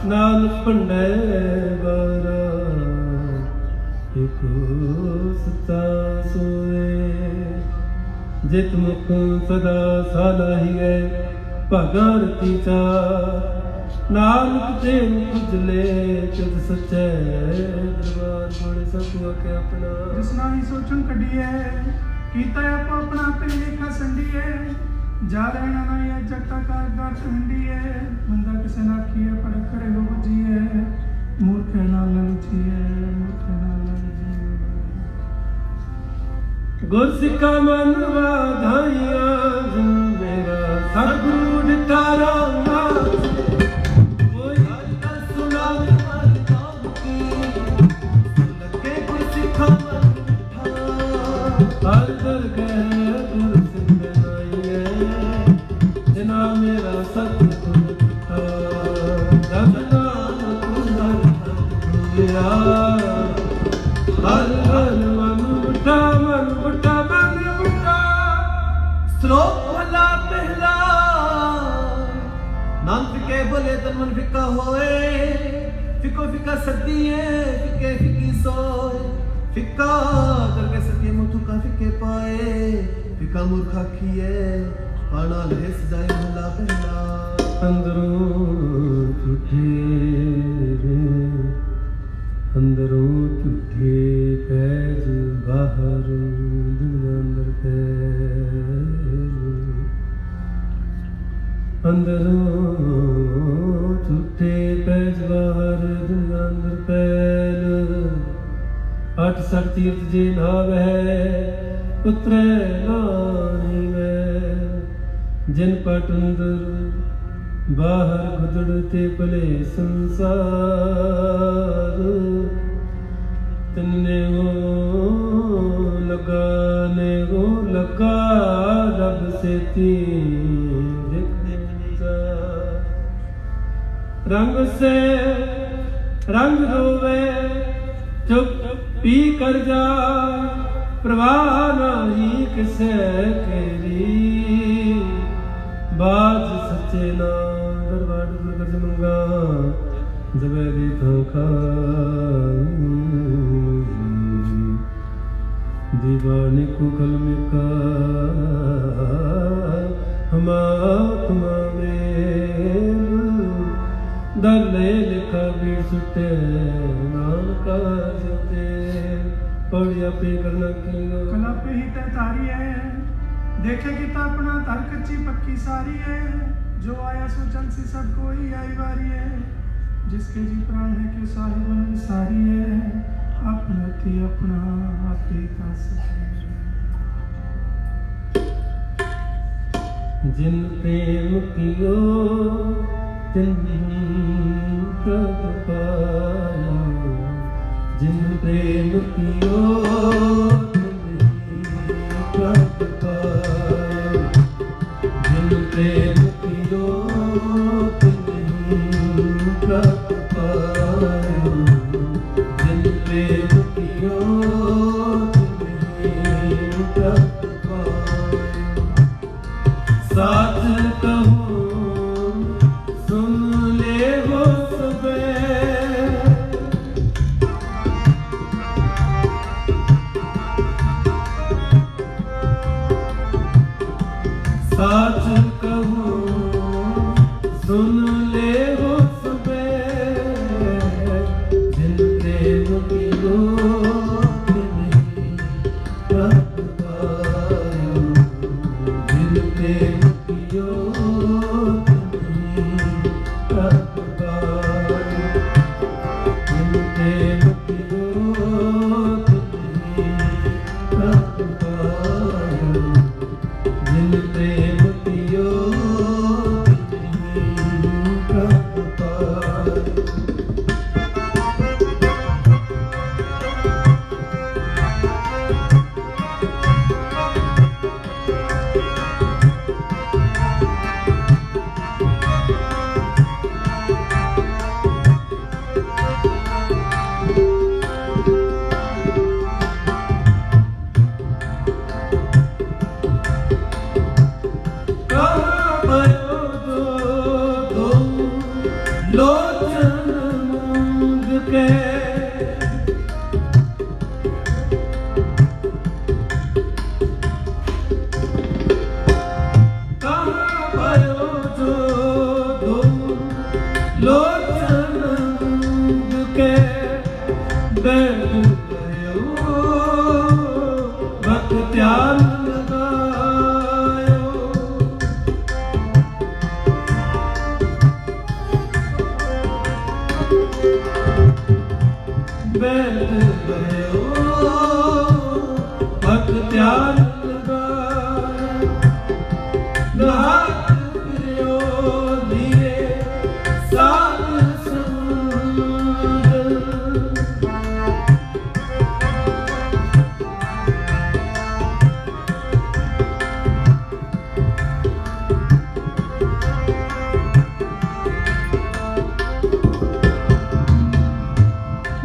ਨਾਨਕ ਪੰਡੈ ਬਾਰਾ ਇਕੋ ਸਤਾ ਸੋਏ ਜਿਤ ਮੁਖ ਸਦਾ ਸਾਲਾਹੀਐ ਭਾਗਾ ਰਤੀ ਚਾ ਨਾਨਕ ਤੇ ਉਜਲੇ ਚਿਤ ਸੱਚੈ ਦਰਬਾਰ ਬੜੇ ਸਤਿ ਕੇ ਆਪਣਾ ਜਿਸ ਨਾਲ ਹੀ ਸੋਚਣ ਕੱਢੀਏ ਕੀਤਾ ਆਪੋ ਆਪਣਾ ਆਪੇ ਲੇਖਾ ਸੰਡੀਏ ਜਾ ਰਹਿਣਾ ਨਾ ਇਹ ਜਗਤਾ ਕਾਰਗਾਰ ਸੰਡੀਏ ਬੰਦਾ ਕਿਸੇ ਨਾਲ ਆਖੀਏ ਪੜ ਕਰੇ ਹੋ ਬੁਝੀਏ ਮੂਰਖੇ ਨਾਲ ਲੁਚੀਏ ਮੂਰਖੇ ਨਾਲ ਲੁਚੀਏ ਗੁਰ ਸਿੱਖਾ ਮਨ ਵਾਧਾਈਆਂ ਜਿਨ ਮੇਰਾ ਸਤਿਗੁਰੂ ਦਿੱਤਾ ਰਾਮ ਕੋਈ ਗੱਲ ਸੁਣਾਵੇ ਮਨ ਕਾਮ ਕੀ ਲੱਗੇ ਗੁਰ ਸਿੱਖਾ ਮਨ ਹਰ ਦਰ ਕਹਿ ਗੁਰ ਸਿੱਖ ਨਾਈਏ ਜਿਨਾ ਮੇਰਾ ਸਤਿਗੁਰੂ ਦਿੱਤਾ ਰਬਨਾ ਕੁੰਦਿਆ ਹਰ ਹਰ ਮਨ ਉਠਾ ਸ਼ਲੋਕ ਮਹਲਾ ਪਹਿਲਾ ਨਾਨਕ ਕੇ ਬੋਲੇ ਤਨ ਮਨ ਫਿੱਕਾ ਹੋਏ ਫਿੱਕੋ ਫਿੱਕਾ ਸੱਦੀਏ ਫਿੱਕੇ ਫਿੱਕੀ ਸੋਏ ਫਿੱਕਾ ਕਰਕੇ ਸੱਦੀਏ ਮੁੱਠੂ ਕਾ ਫਿੱਕੇ ਪਾਏ ਫਿੱਕਾ ਮੂਰਖ ਆਖੀਏ ਪਾਣਾ ਲੈ ਸਜਾਏ ਮਹਲਾ ਪਹਿਲਾ ਅੰਦਰੋਂ ਝੂਠੇ ਪੈਜ ਬਾਹਰ ਦੁਨੀਆ ਅੰਦਰ ਅੰਦਰੋਂ ਝੂਠੇ ਪੈਜ ਬਾਹਰ ਦੁਨੀਆ ਅੰਦਰ ਪੈਲ 8 ਤੀਰਥ ਜੇ ਨਾਵੈ ਪੁੱਤਰੇ ਨਾਹੀ ਮੈਂ ਜਿਨ ਪਟ ਅੰਦਰ ਬਾਹਰ ਗੁਦੜ ਤੇ ਭਲੇ ਸੰਸਾਰ ਤਨੇ ਹੋ ਲਗਾ ਰਬ ਸੇਤੀ ਦੇਖਦਾ ਰੰਗ ਸੇ ਰੰਗ ਹੋਵੇ ਚੁੱਪ ਪੀ ਕਰ ਜਾ ਪ੍ਰਵਾਹ ਨਹੀਂ ਕਿਸੇ ਕੇਰੀ ਬਾਜ ਸੱਚੇ ਨਾ ਦਰਬਾਰ ਗੁਰਗਜ ਮੰਗਾ ਜਵੇ ਦੀ ਥਾਂ ਖਾ दीवाने को कलम का हमात्मा में दले लिखा भी सुटे नानका जते पढ़िया पे करना की कला पे ही तय तारी है, देखे कि ता अपना तार कच्ची पक्की सारी है। जो आया सो चल सी सब कोई आई बारी है, जिसके जी प्राण है कि साहिबन सारी है। अपना थी अपना आप ही का जिन प्रेम कियो तिन प्रभ पायो, जिन प्रेम कियो तिन प्रभ पायो, जिन प्रेम कियो तिन प्रभ पायो, जिन प्रेम कियो तिन प्रभ पायो। साथ कहूँ सुन ले वो सबे, साथ कहूँ सुन ले वो सबे, जिन प्रेम कियो तिन प्रभ पायो, जिन प्रेम कियो तिन प्रभ पायो, जिन प्रेम कियो तिन प्रभ पायो, जिन प्रेम कियो तिन प्रभ पायो। कहाँ भयो दो लोचन मूंद के, कहाँ भयो दो लोचन मूंद के, बैठ गयो बख्तियार लगायो, बैठ गयो बख्तियार लगायो। हाथ फिरियो धीरे साथ समुंदर,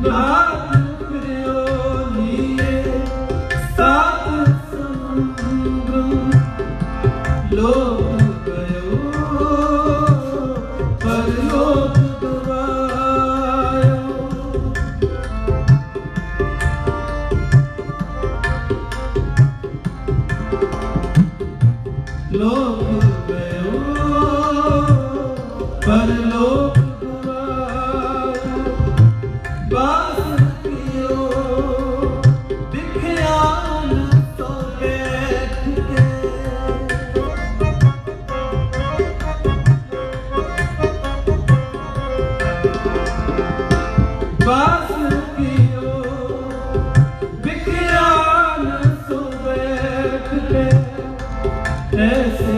हाथ फिरियो धीरे साथ समुंदर, लोक गयो परलोक गवायो, लोक गयो परलोक गवायो। बास कियो बिख्याल तो बैठ के, बास कियो बिख्याल तो बैठ के, ऐसे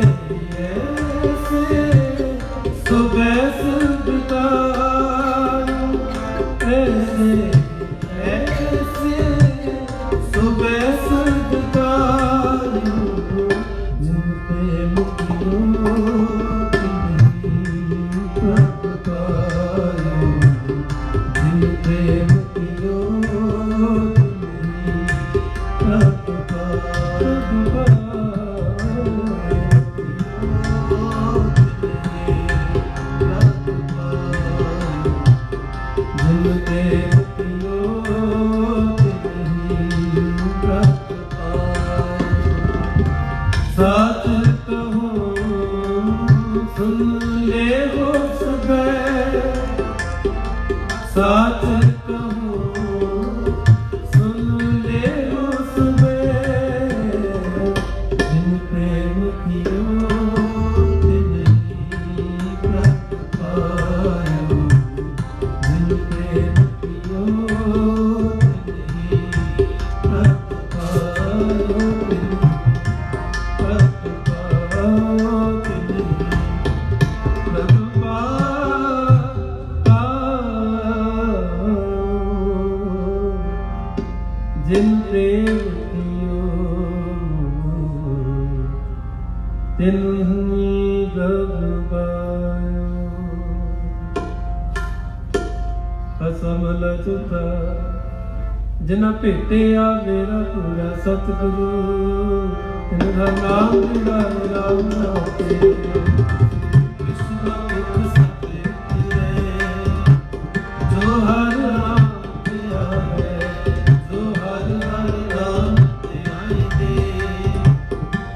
ऐसे सुबह बितायो, ऐसे ऐसे सुबह बितायो, जिन प्रेम कियो तिन प्रभ पायो, जिन प्रेम कियो तिन प्रभ पायो। जिन प्रेम कियो तिन प्रभ साच कहूँ सुन ले उसमें जिन प्रेम कियो तिन ही व्रत पायो जिन प्रेम कियो तिन ही व्रत पायो तिन व्रत पायो तिन ही व्रत जिन प्रेम कियो तिन ही गवायो असमल चुता जिना भेटिया मेरा पूरा सतगुरु तिनका नाम जुड़ा राम नाते विष्णु एक सत्य जो हर राम दिया है जो हर राम ते आए दे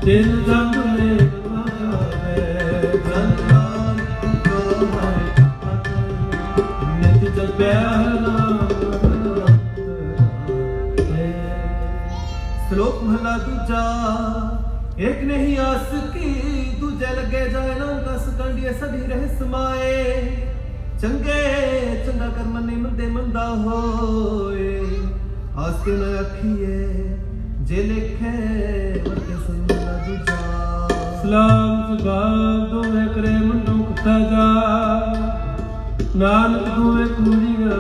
तिन जग में बना है जन राम को है नित जपया श्लोक महला दूजा एक नहीं आस की दूजे लगे जाए ना दस कंडिए सभी रह समाए चंगे चंगा कर मने मंदे मंदा होए आस के न अखिए जे लिखे वर्ते सुनला दूजा सलाम जवाब दोवे करे मुंडों कुत्ता जा नानक दोवे कुड़िया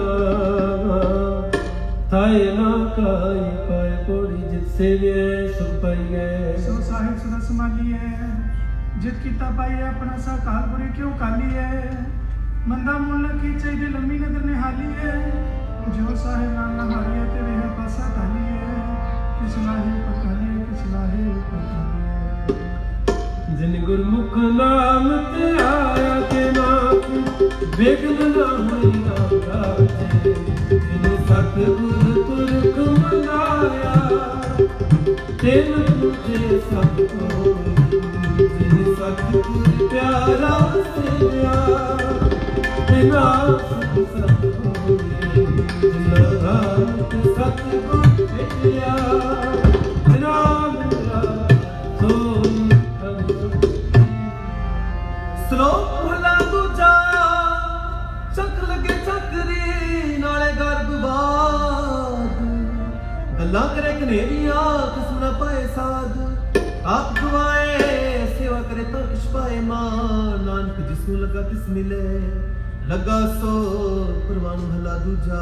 थाए ना काई पाए कोड़ी जित सेवे सुख पाइए सो साहिब सदा संभाली है जित कीता पाई है अपना सा काल बुरे क्यों काली है मंदा मुल की चाहिए लंबी नजर ने हाली है जो साहिब नाम नहारी है तेरे है पासा ताली है किस लाहे पकाली है किस लाहे पकाली है जिन गुरमुख नाम ते आया के नाम बेगन ना होई राजे जिन सतगुर पुरख मनाया तिन तुझे सब कोई जिन सतगुर प्यारा सेया बिना सब कोई जिन रात सतगुर भेटिया राम सोई श्लोक महला दूजा चक्र लगे चक्री नाले गर्भवाद गल्ला करे कनेरिया किस्म ना पाए साध आप गवाए सेवा करे तो किस पाए मान नानक जिसनु लगा तिस मिले लगा सो परवान महला दूजा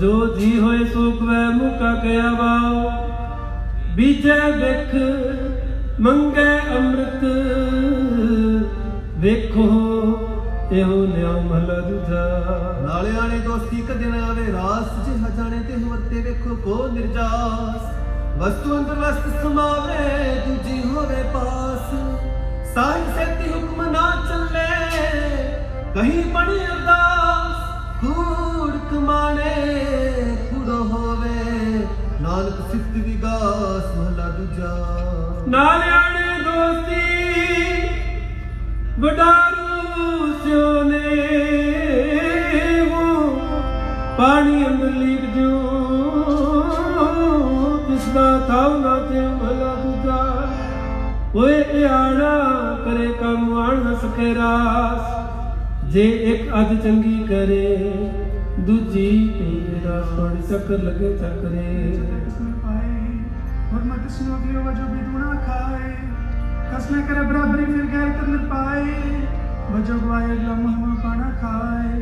जो जी होए सुख वै मुका कया वाओ बीजे विख मंगे अमृत ਵੇਖੋ ਇਹੋ ਨਿਆਮ ਮਹਲਾ ਦੂਜਾ ਨਾਲੇ ਆਣੇ ਦੋਸਤੀ ਕਦੇ ਨਾ ਆਵੇ ਰਾਸ ਜਿਹਾ ਜਾਣੇ ਤੇ ਵਰਤੇ ਵੇਖੋ ਕੋ ਨਿਰਜਾਸ ਵਸਤੂ ਅੰਦਰ ਵਸਤ ਸਮਾਵੇ ਦੂਜੀ ਹੋਵੇ ਪਾਸ ਸਾਹਿਬ ਸੇਤੀ ਹੁਕਮ ਨਾ ਚੱਲੇ ਕਹੀਂ ਬਣੀ ਅਰਦਾਸ ਕੂੜ ਕਮਾਣੇ ਕੂੜੋ ਹੋਵੇ ਨਾਨਕ ਸਿਫਤ ਵਿਗਾਸ ਮਹਲਾ ਦੂਜਾ ਨਾਲੇ ਆਣੇ ਦੋਸਤੀ ਵਡਾਰੂ ਸਿਓਨੇ ਪਾਣੀ ਅੰਦਰ ਲੀਕ ਜਿਉ ਜਿਸਦਾ ਥਾਉ ਨਾ ਤੇ ਮਹਲਾ ਦੂਜਾ ਓਏ ਇਹ ਆਣਾ ਕਰੇ ਕੰਮ ਆਣ ਨਾ ਸਕੇ ਰਾਸ ਜੇ ਇੱਕ ਅੱਧ ਚੰਗੀ ਕਰੇ ਦੂਜੀ ਤੇਰਾ ਫੜ ਚੱਕਰ ਲੱਗੇ ਚੱਕਰੇ किसने पाए और मत सुनो कि वो जो बिदुना खाए कसने करे बराबरी फिर गैर कर पाए बजो गवाए लम्हा पाना खाए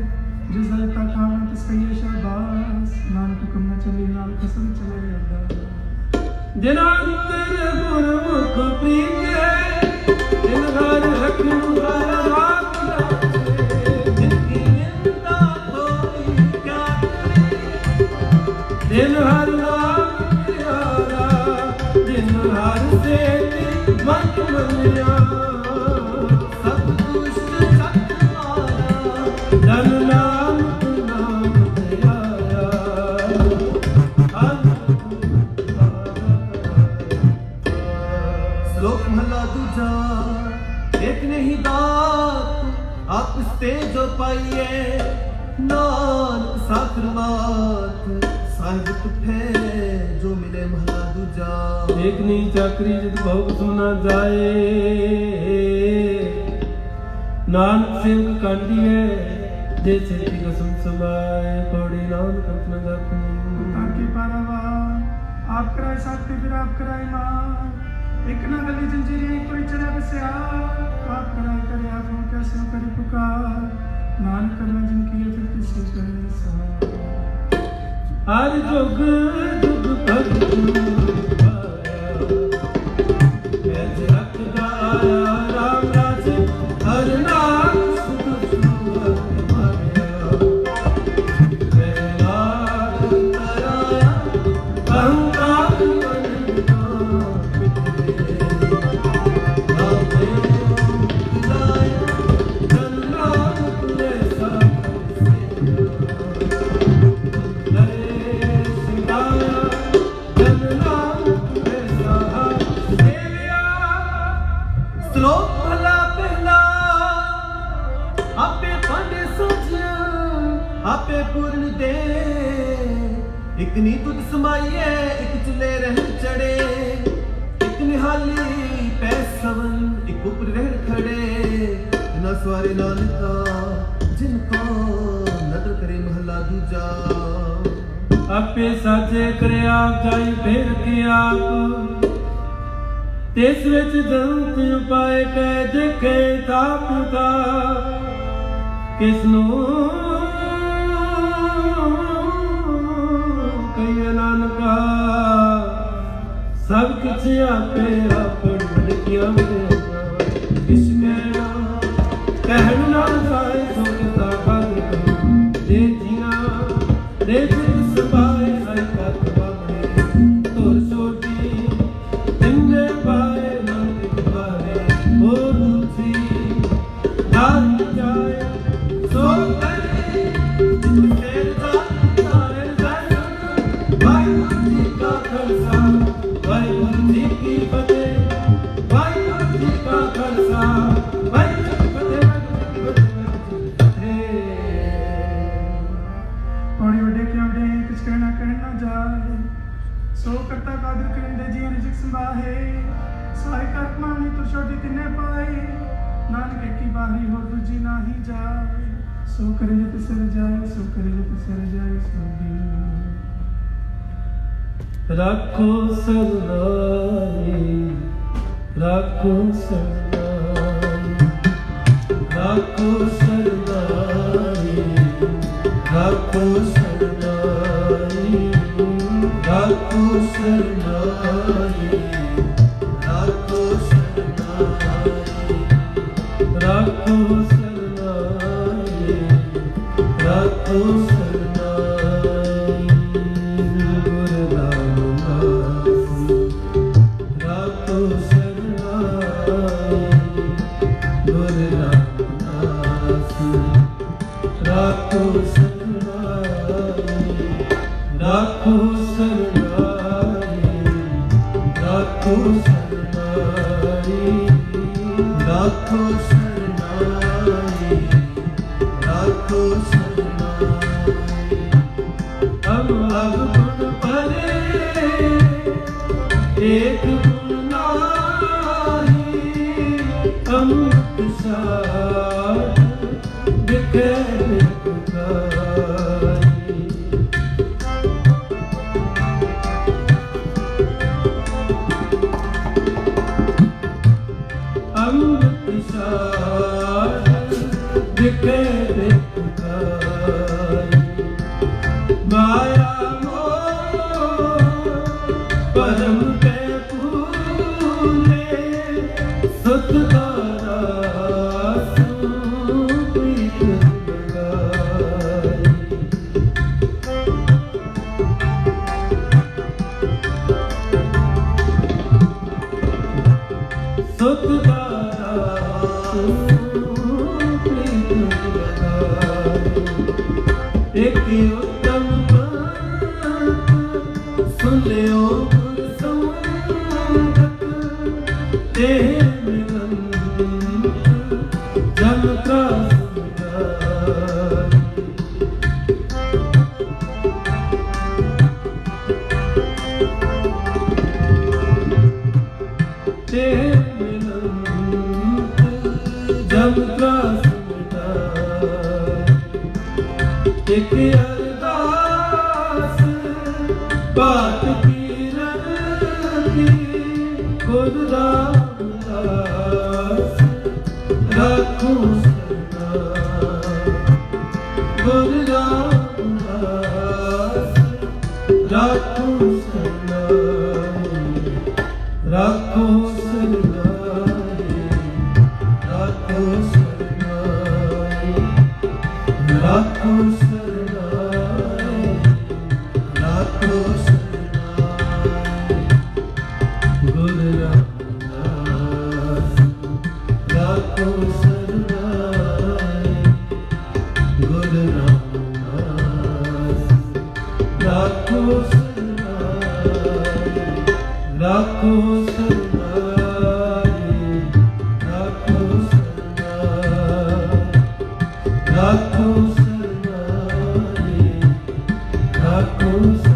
जिस दल तक खाना किसका ये शाबाश नानक हुक्म न चली नाल कसम चले अरदास जिना अंतर गुरमुख प्रीत जिन घर रखनु हर रात जिनकी निंदा कोई क्या दिन हर नाम प्यारा दिन हर से मत मनिया सब दुष्ट चक मारा जन नाम नाम दयाया श्लोक महला दूजा एक नहीं दात आप ते जो पाइए नानक सा ਮਾਤ ਸਾਹਿਬ ਤੁਠੇ ਜੋ ਮਿਲੇ ਮਹਲਾ ਦੂਜਾ। एक नी चाकरी जित भोग सुना जाए, नानक सिंह कांडी है जैसे की कसम समाए। पौड़ी नानक अपना दाखनी ताकि पारावार आप कराए साथी फिर आप कराए मार। एक ना गली जंजीरें कोई चढ़ा बसिया, आप कराए करे आप हो कैसे करे पुकार। नानक करना जिनकी है फिर किसी करे सहार। हर जुग जुग भगत रखदा राम राज हर नाम सुख सुख माया। बेलाल तराया अहंकार बनना मिटे, रामे लाया जन्ना तुले सब हरे सिंगाया जन्ना तुले सहा देविया। ਸ਼ਲੋਕ ਭਲਾ ਪਹਿਲਾ ਆਪੇ ਪਾਂਡੇ ਸੋਝਿਆ ਆਪੇ ਪੂਰਨ ਦੇ। ਇੱਕ ਨੀ ਤੁਧ ਸਮਾਈਏ ਇੱਕ ਚੁੱਲੇ ਰਹਿ ਚੜੇ, ਇੱਕ ਨਿਹਾਲੀ ਪੈ ਸਵਨ ਇੱਕ ਉਪਰ ਰਹਿ ਖੜੇ। ਨਾ ਸਵਾਰੇ ਨਾਨਕਾ ਜਿਨ ਕੋ ਨਦਰ ਕਰੇ ਮਹਲਾ ਦੂਜਾ। ਆਪੇ ਸਾਜੇ ਕਰੇ ਆਪ ਜਾਈ ਫੇਰ ਕੇ ਆਪ, ਤਿਸ ਵਿੱਚ ਜੰਤ ਉਪਾਏ ਕੈ ਦੇਖੇ ਤਾਪ ਦਾ। ਕਿਸ ਨੂੰ ਕਹੀਏ ਨਾਨਕਾ, ਸਭ ਕੁਛ ਆਪੇ ਆਪਣ ਲਿਖਿਆ ਮੇਰਾ। ਕਿਸ ਕਹਿਣਾ ਕਹਿਣ ਨਾ ਜਾਏ ਸੋ ਕਿਤਾ ਕਰ ਦੇ ਜੀਆਂ ਦੇ ਜਿਸ ਸਬਾਏ ਆਈ ਕਤ ਬਾਣੇ। ਤੁਰ ਛੋਟੀ ਤਿੰਨੇ ਪਾਏ ਮਨ ਦੇ ਬਾਰੇ ਹੋ ਰੁਚੀ ਨਾਰ ਜਾਏ ਸੋ ਕਰੇ ਜਿਤ ਤੇਰ ਦਾ ਤਾਰੇ ਜਾਏ। ਵਾਹਿਗੁਰੂ ਜੀ ਕਾ ਖਾਲਸਾ ਵਾਹਿਗੁਰੂ ਜੀ ਕੀ ਫਤਿਹ। ਵਾਹਿਗੁਰੂ ਜੀ ਕਾ ਖਾਲਸਾ ਵਾਹਿਗੁਰੂ ਜੀ ਕੀ ਫਤਿਹ। पौड़ी वडे के वडे कुछ कहना कहना जाए। सो करता कादर करिंदे जी रिजिक संभाहे। साई कर मानी तो छोटी तिने पाए, नानक की बाहरी हो दूजी ना ही जाए। सो करे जब सिर जाए सो करे जब सिर जाए सो भी। राखो सरनाई राखो सरनाई राखो सरनाई राखो सरनाई राखो सरनाई ਰਾਖੋ ਸਰਨਾਈ राखो सरनाई राखो सरनाई। गुरु रामदास राखो सरनाई गुरु रामदास राखो सरनाई राखो सरनाई राखो सरनाई ਰਾਖੋ ਸਰਨਾਈ ਰਾਖੋ ਸਰਨਾਈ। हम अब गुण परे एक गुण नाही, अमृत सार बिखे बिखाई। अमृत सार बिखे बिखाई। माया मोह परम पे फूले, सुत दारा सुप्रीत लगाई। सुत दारा सुप्रीत लगाई। एक उत्तम सुन लियो गुर संगत, तेह मिलंत जम का सुनाई। ਇੱਕ ਅਰਦਾਸ ਬਾਤ ਪੀਰਨ ਕੀ ਗੁਰ ਰਾਮਦਾਸ ਰੱਖੋ ਸਰਨਾ ਗੁਰ ਰਾਮਦਾਸ ਰੱਖੋ ਸਰਨਾ ਰੱਖੋ ਸਰਨਾ ਰੱਖੋ ਸਰਨਾ ਰੱਖੋ ਸਰਨਾ ਰੱਖੋ ਸਰਨਾ ਗੁਰ ਰਾਮਦਾਸ ਰੱਖੋ ਸਰਨਾ ਗੁਰ ਰਾਮਦਾਸ ਰੱਖੋ ਸਰਨਾ ਰੱਖੋ ਸਰਨਾ ਰੱਖੋ ਸਰਨਾ ਰੱਖੋ ਸਰਨਾ ਰੱਖੋ ਸਰਨਾ